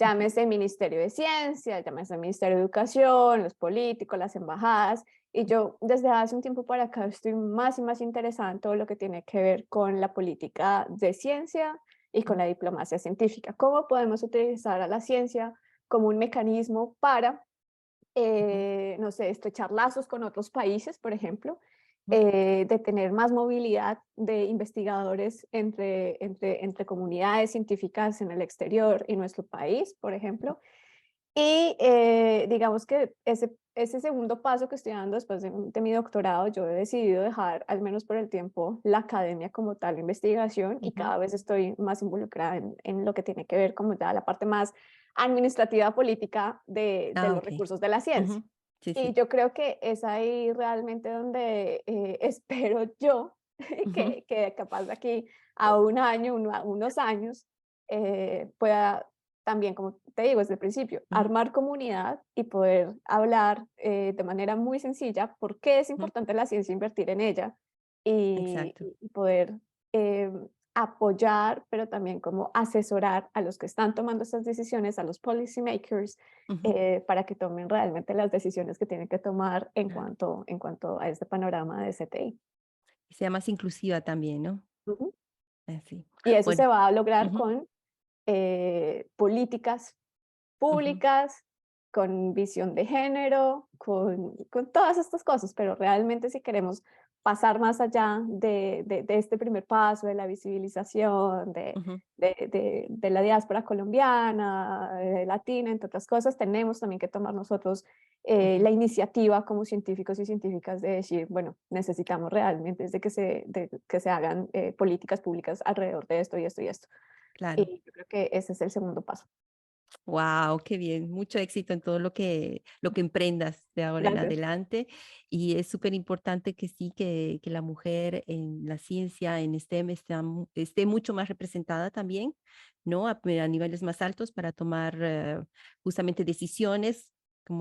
ujú. Llámese Ministerio de Ciencia, llámese Ministerio de Educación, los políticos, las embajadas. Y yo desde hace un tiempo para acá estoy más y más interesada en todo lo que tiene que ver con la política de ciencia y con Mm, la diplomacia científica. ¿Cómo podemos utilizar a la ciencia como un mecanismo para ujú, no sé, estrechar lazos con otros países, por ejemplo, ujú, de tener más movilidad de investigadores entre comunidades científicas en el exterior y nuestro país, por ejemplo. Y digamos que ese segundo paso que estoy dando después de mi doctorado, yo he decidido dejar, al menos por el tiempo, la academia como tal, investigación, y ujú. cada vez estoy más involucrada en lo que tiene que ver como ya la parte más administrativa, política de Ah, los ok. recursos de la ciencia. Ujú. Sí, Y sí. yo creo que es ahí realmente donde espero yo Ujú, que capaz de aquí a un año, a unos años, pueda también, como te digo desde el principio, ujú, armar comunidad y poder hablar de manera muy sencilla por qué es ujú. importante la ciencia, invertir en ella y, Exacto. y poder eh, apoyar, pero también como asesorar a los que están tomando estas decisiones, a los policy makers, Ujú, para que tomen realmente las decisiones que tienen que tomar claro. en cuanto a este panorama de CTI. Y sea más inclusiva también, ¿no? Ujú. Así. Y eso Bueno. se va a lograr Ujú, con políticas ujú, públicas, con visión de género, con todas estas cosas, pero realmente si queremos pasar más allá de este primer paso, de la visibilización, ujú, de la diáspora colombiana, latina, entre otras cosas, tenemos también que tomar nosotros ujú. la iniciativa como científicos y científicas de decir, bueno, necesitamos realmente de que se hagan políticas públicas alrededor de esto y esto y esto. Claro. Y yo creo que ese es el segundo paso. Wow, qué bien. Mucho éxito en todo lo que emprendas de ahora en Gracias. adelante. Y es súper importante que sí, que la mujer en la ciencia, en STEM, esté mucho más representada también, ¿no? A niveles más altos para tomar justamente decisiones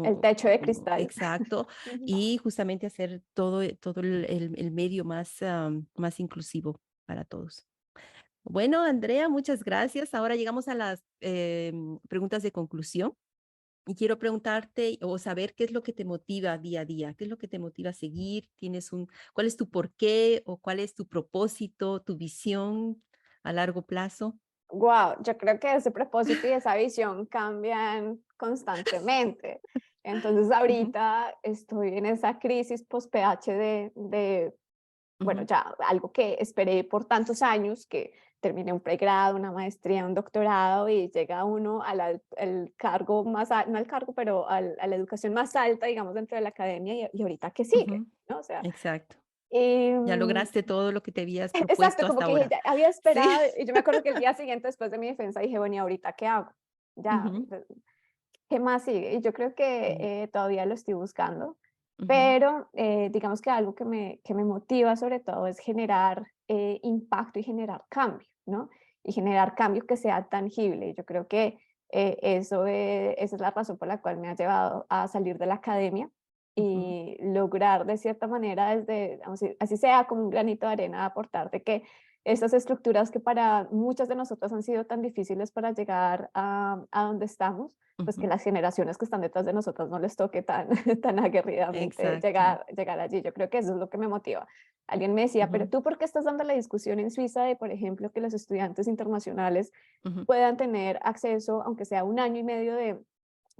El como, techo de como cristal. exacto Ujú. y justamente hacer todo el medio más, más inclusivo para todos. Bueno, Andrea, muchas gracias. Ahora llegamos a las preguntas de conclusión y quiero preguntarte o saber qué es lo que te motiva día a día, qué es lo que te motiva a seguir, cuál es tu porqué o cuál es tu propósito, tu visión a largo plazo. Guau, yo creo que ese propósito y esa visión cambian constantemente. Entonces Ujú, ahorita estoy en esa crisis post-PhD de, bueno, ujú, ya algo que esperé por tantos años, que terminé un pregrado, una maestría, un doctorado y llega uno al cargo más, no al cargo, pero a la educación más alta, digamos, dentro de la academia y ahorita qué sigue, ujú. ¿no? O sea, Exacto. y, Ya lograste todo lo que te habías exacto, propuesto como hasta que dije, ahora. ya había Sí. esperado, y yo me acuerdo que el día siguiente después de mi defensa dije, bueno, ¿y ahorita qué hago? Ya, Ujú, ¿qué más sigue? Y yo creo que sí, todavía lo estoy buscando, ujú, pero digamos que algo que me motiva sobre todo es generar impacto y generar cambio, ¿no? Y generar cambio que sea tangible. Y yo creo que esa es la razón por la cual me ha llevado a salir de la academia ujú, y lograr de cierta manera desde, vamos a decir, así sea como un granito de arena, aportar de que esas estructuras que para muchas de nosotras han sido tan difíciles para llegar a donde estamos, pues que Ujú. las generaciones que están detrás de nosotras no les toque tan, tan aguerridamente Exacto. llegar allí. Yo creo que eso es lo que me motiva. Alguien me decía, pero Ujú, tú, ¿por qué estás dando la discusión en Suiza de, por ejemplo, que los estudiantes internacionales ujú, puedan tener acceso, aunque sea un año y medio de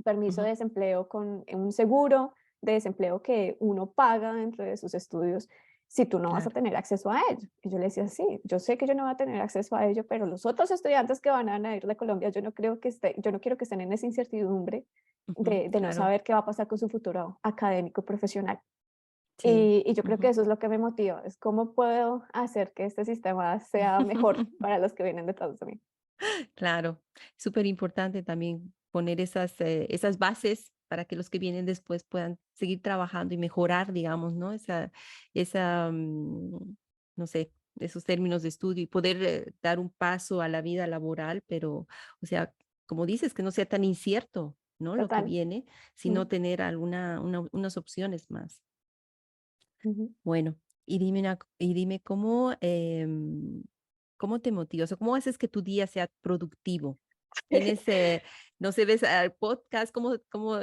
permiso ujú. de desempleo con un seguro de desempleo que uno paga dentro de sus estudios, si tú no vas a Claro. tener acceso a ello? Y yo le decía, sí, yo sé que yo no voy a tener acceso a ello, pero los otros estudiantes que van a ir de Colombia, yo no quiero que estén en esa incertidumbre Ujú, de no claro. saber qué va a pasar con su futuro académico profesional. Sí. Y yo creo que Ujú. eso es lo que me motiva, es cómo puedo hacer que este sistema sea mejor para los que vienen detrás de mí. Claro, súper importante también poner esas bases para que los que vienen después puedan seguir trabajando y mejorar, digamos, ¿no? No sé, esos términos de estudio y poder dar un paso a la vida laboral, pero, o sea, como dices, que no sea tan incierto, ¿no? Lo que Total. viene, sino Mm, tener unas opciones más. ujú. Bueno, y dime cómo, ¿cómo te motivas o cómo haces que tu día sea productivo? ¿Tienes, no sé, ves podcast? ¿Cómo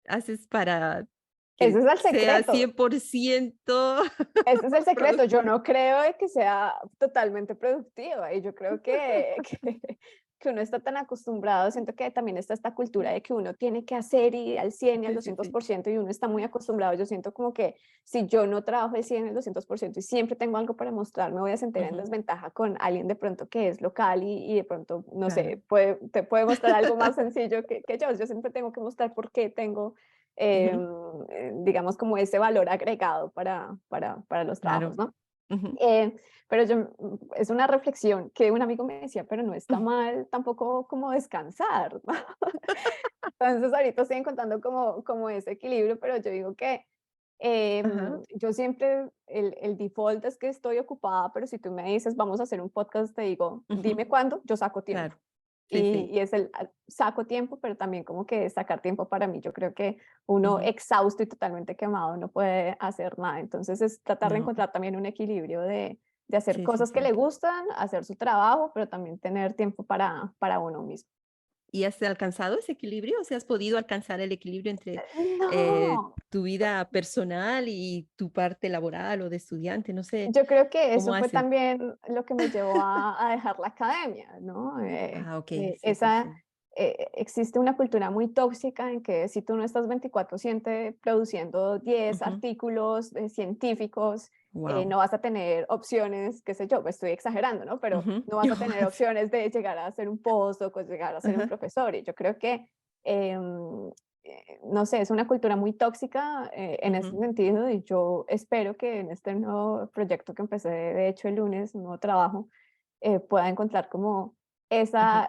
haces para Ese que es el sea secreto. 100% Ese es el secreto. Yo productivo? no creo de que sea totalmente productiva y yo creo que uno está tan acostumbrado, siento que también está esta cultura de que uno tiene que hacer y al 100 y al Sí, sí, doscientos sí. por ciento y uno está muy acostumbrado. Yo siento como que si yo no trabajo el 100 y el 200% y siempre tengo algo para mostrar, me voy a sentir en Ujú, desventaja con alguien de pronto que es local y de pronto, no claro. sé, te puede mostrar algo más sencillo que yo. Yo siempre tengo que mostrar por qué tengo Ujú, digamos, como ese valor agregado para los trabajos, claro. ¿no? Ujú. Eh, pero es una reflexión que un amigo me decía, pero no está mal tampoco como descansar, ¿no? Entonces ahorita estoy encontrando como ese equilibrio, pero yo digo que Ajá, yo siempre, el default es que estoy ocupada, pero si tú me dices, vamos a hacer un podcast, te digo, ujú, dime cuándo, yo saco tiempo. claro. Sí, sí. Y es saco tiempo, pero también como que sacar tiempo para mí. Yo creo que uno Ujú. exhausto y totalmente quemado no puede hacer nada. Entonces es tratar de No, encontrar también un equilibrio de hacer sí, sí, cosas que le sí. gustan, hacer su trabajo, pero también tener tiempo para uno mismo. ¿Y has alcanzado ese equilibrio? O sea, ¿has podido alcanzar el equilibrio entre No, tu vida personal y tu parte laboral o de estudiante? No sé, yo creo que ¿cómo eso fue haces? también lo que me llevó a dejar la academia, ¿no? Ah, ok, sí, sí, sí. Existe una cultura muy tóxica en que si tú no estás 24/7 produciendo 10 artículos científicos, Wow. no vas a tener opciones, qué sé yo, pues estoy exagerando, ¿no? Pero no vas a tener opciones de llegar a ser un postdoc o llegar a ser un Ajá, profesor. Y yo creo que no sé, es una cultura muy tóxica en ese ujú, sentido y yo espero que en este nuevo proyecto que empecé, de hecho, el lunes, un nuevo trabajo, pueda encontrar como ujú.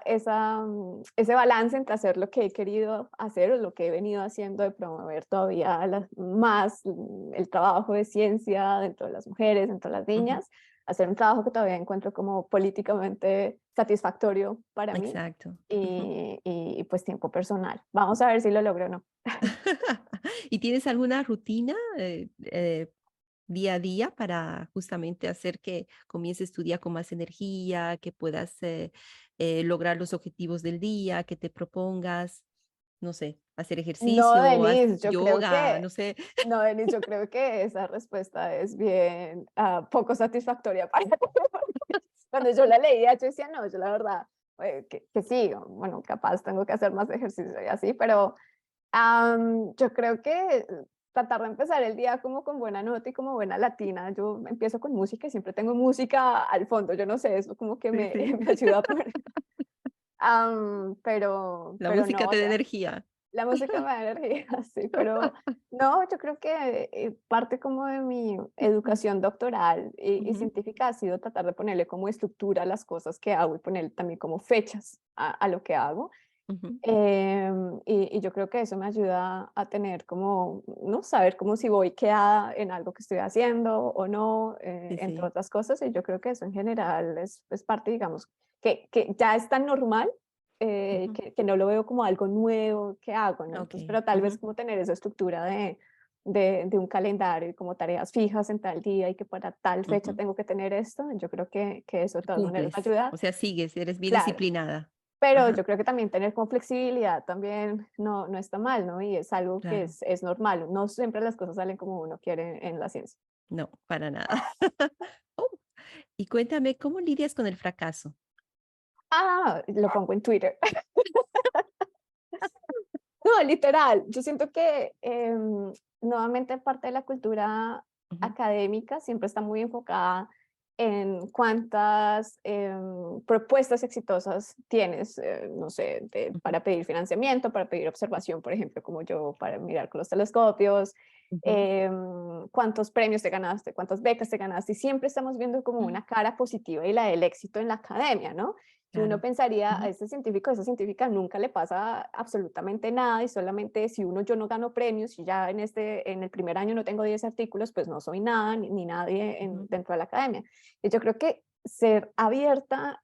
ese balance entre hacer lo que he querido hacer o lo que he venido haciendo de promover todavía más el trabajo de ciencia dentro de las mujeres, dentro de las Ujú. niñas, hacer un trabajo que todavía encuentro como políticamente satisfactorio para mí Exacto. Ujú. y pues tiempo personal. Vamos a ver si lo logro o no. ¿Y tienes alguna rutina día a día para justamente hacer que comiences tu día con más energía, que puedas lograr los objetivos del día, que te propongas, no sé, hacer No, ejercicio o haz Denise, yoga, no sé? no, Denise, yo creo que esa respuesta es bien poco satisfactoria para mí. Cuando yo la leía, yo decía, no, yo la verdad, que sí, bueno, capaz tengo que hacer más ejercicio y así, pero yo creo que tratar de empezar el día como con buena nota y como buena latina. Yo empiezo con música y siempre tengo música al fondo. Yo no sé, eso como que Sí, sí. me ayuda a poner. La Pero música no, o te da sea, energía. la música me da energía, sí, pero no, yo creo que parte como de mi educación doctoral y Ujú, científica ha sido tratar de ponerle como estructura a las cosas que hago y ponerle también como fechas a lo que hago. ujú. Y yo creo que eso me ayuda a tener como, ¿no? Saber como si voy quedada en algo que estoy haciendo o no, Sí, entre sí. otras cosas. Y yo creo que eso en general es parte, digamos, que ya es tan normal Ujú. que no lo veo como algo nuevo que hago, ¿no? Ok. Entonces, pero tal vez Ujú. como tener esa estructura de un calendario y como tareas fijas en tal día y que para tal fecha Ujú. tengo que tener esto, yo creo que eso de todas maneras Cumples, ayuda, o sea, sigues, eres bien claro. disciplinada. Pero Ajá, yo creo que también tener como flexibilidad también no está mal, ¿no? Y es algo que claro. es normal. No siempre las cosas salen como uno quiere en la ciencia. No, para nada. Oh, y cuéntame, ¿cómo lidias con el fracaso? Lo pongo en Twitter. No, literal. Yo siento que nuevamente parte de la cultura Ujú, académica siempre está muy enfocada en cuántas propuestas exitosas tienes, no sé, ujú, para pedir financiamiento, para pedir observación, por ejemplo, como yo, para mirar con los telescopios, ujú, cuántos premios te ganaste, cuántas becas te ganaste, y siempre estamos viendo como mm, una cara positiva y la del éxito en la academia, ¿no? Que uno claro. pensaría a Ujú, este científico, a esa científica nunca le pasa absolutamente nada y solamente si yo no gano premios y ya en el primer año no tengo 10 artículos, pues no soy nada ni nadie ujú, dentro de la academia. Y yo creo que ser abierta,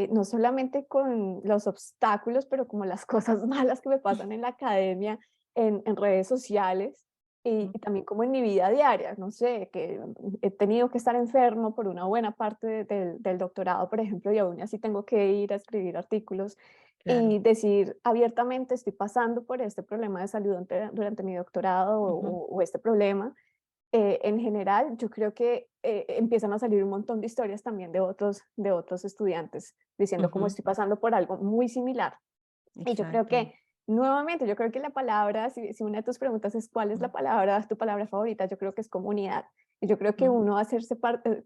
no solamente con los obstáculos, pero como las cosas malas que me pasan en la academia, en redes sociales, ujú, y también como en mi vida diaria, no sé, que he tenido que estar enfermo por una buena parte del doctorado, por ejemplo, y aún así tengo que ir a escribir artículos claro. y decir abiertamente estoy pasando por este problema de salud durante mi doctorado Ujú, o este problema. En general, yo creo que empiezan a salir un montón de historias también de otros estudiantes diciendo cómo ujú, estoy pasando por algo muy similar y yo creo exacto. que, nuevamente, yo creo que la palabra, si una de tus preguntas es cuál es Ujú, la palabra, tu palabra favorita, yo creo que es comunidad. Y yo creo que ujú, uno hacerse parte,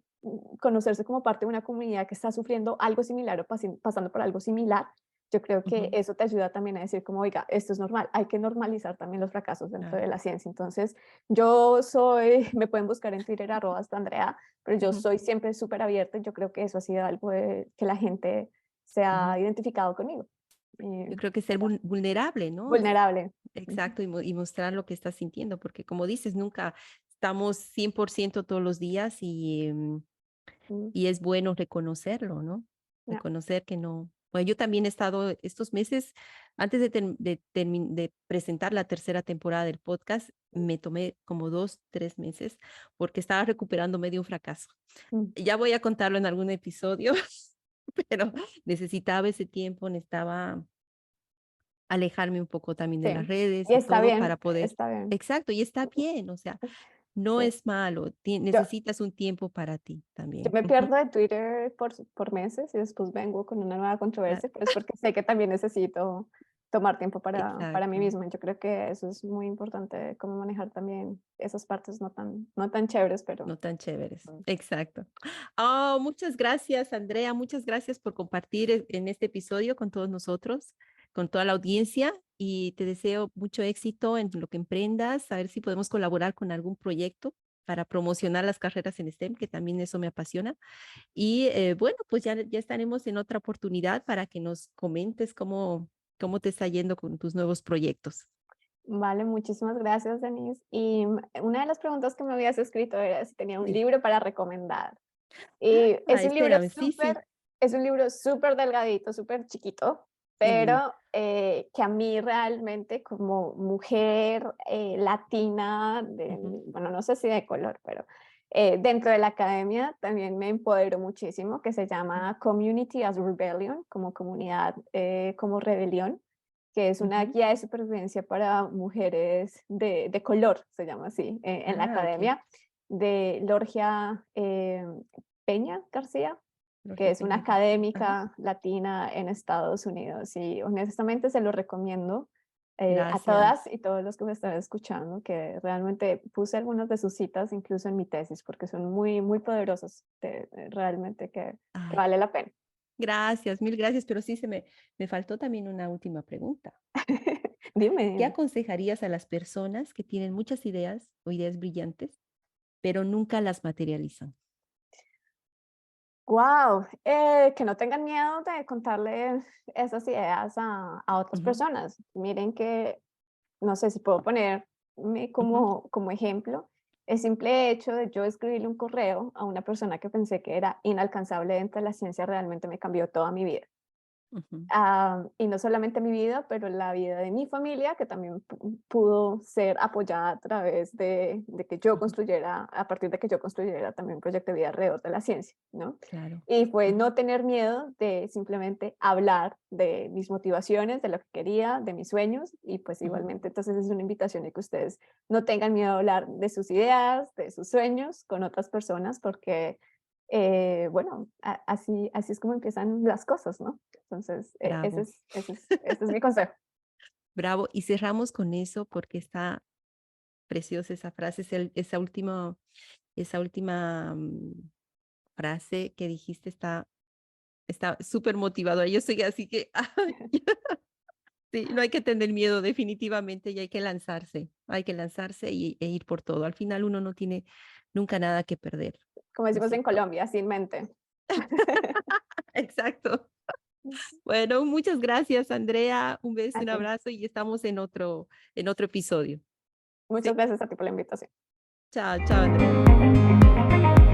conocerse como parte de una comunidad que está sufriendo algo similar o pasando por algo similar, yo creo que ujú, eso te ayuda también a decir como, oiga, esto es normal, hay que normalizar también los fracasos dentro claro. de la ciencia. Entonces, yo soy, me pueden buscar en Twitter, @Andrea, pero yo Ujú, soy siempre súper abierta y yo creo que eso ha sido algo que la gente se ha ujú. identificado conmigo. Yo creo que ser vulnerable, ¿no? Vulnerable. Ujú, Exacto, y mostrar lo que estás sintiendo, porque como dices, nunca estamos 100% todos los días mm, y es bueno reconocerlo, ¿no? ya, Reconocer que no. Bueno, yo también he estado estos meses, antes de presentar la tercera temporada del podcast, me tomé como 2, 3 meses porque estaba recuperándome de un fracaso. mm, Ya voy a contarlo en algún episodio, pero necesitaba ese tiempo, necesitaba alejarme un poco también de las sí. redes Y y todo para poder, está bien. exacto, y está bien, o sea, no Sí. es malo, Yo, necesitas un tiempo para ti yo también. me Ujú, pierdo de Twitter por meses y después vengo con una nueva claro, controversia, pero es porque sé que también necesito tomar tiempo para mí exacto, misma. Yo creo que eso es muy importante, cómo manejar también esas partes no tan chéveres, pero no tan chéveres, mm, exacto. Oh, muchas gracias, Andrea, muchas gracias por compartir en este episodio con todos nosotros, con toda la audiencia y te deseo mucho éxito en lo que emprendas, a ver si podemos colaborar con algún proyecto para promocionar las carreras en STEM, que también eso me apasiona. Y bueno, pues ya estaremos en otra oportunidad para que nos comentes cómo te está yendo con tus nuevos proyectos. vale, muchísimas gracias, Denise. Y una de las preguntas que me habías escrito era si tenía un Sí. libro para recomendar. Y Espérame, sí, sí. es un libro súper delgadito, súper chiquito, Mm, pero que a mí realmente como mujer latina, ujú, bueno, no sé si de color, pero dentro de la academia también me empoderó muchísimo, que se mm, llama Community as Rebellion, como comunidad como rebelión, que es una ujú. guía de supervivencia para mujeres de color, se llama así, en la Ah, ok. academia, de Lorgia Peña García, que Jorge es una Peña García. Ajá. académica latina en Estados Unidos. Y honestamente se lo recomiendo a Gracias. todas y todos los que me están escuchando, que realmente puse algunas de sus citas incluso en mi tesis, porque son muy, muy poderosas, realmente que Ay, vale la pena. gracias, mil gracias, pero sí me faltó también una última pregunta. Dime, ¿Qué dime. aconsejarías a las personas que tienen muchas ideas o ideas brillantes, pero nunca las materializan? Wow, que no tengan miedo de contarle esas ideas a otras Ujú, personas. Miren que, no sé si puedo ponerme ujú, como ejemplo, el simple hecho de yo escribirle un correo a una persona que pensé que era inalcanzable dentro de la ciencia realmente me cambió toda mi vida. Ujú, Y no solamente mi vida, pero la vida de mi familia, que también pudo ser apoyada a través de que yo ujú, construyera, a partir de que yo construyera también un proyecto de vida alrededor de la ciencia, ¿no? claro. Y fue Ujú, no tener miedo de simplemente hablar de mis motivaciones, de lo que quería, de mis sueños, y pues ujú. igualmente entonces es una invitación a que ustedes no tengan miedo a hablar de sus ideas, de sus sueños con otras personas, porque bueno, así es como empiezan las cosas, ¿no? Entonces, Bravo, ese es mi consejo. bravo. Y cerramos con eso porque está preciosa esa frase, esa última frase que dijiste está súper motivadora. Yo soy así que, ay, sí, no hay que tener miedo definitivamente y hay que lanzarse e ir por todo. Al final uno no tiene nunca nada que perder, Como ¿no es decimos en cierto? Colombia, sin mente. Exacto. Bueno, muchas gracias, Andrea. Un beso, A un ti. abrazo y estamos en otro episodio. Muchas ¿Sí? gracias a ti por la invitación. Chao, chao, Andrea.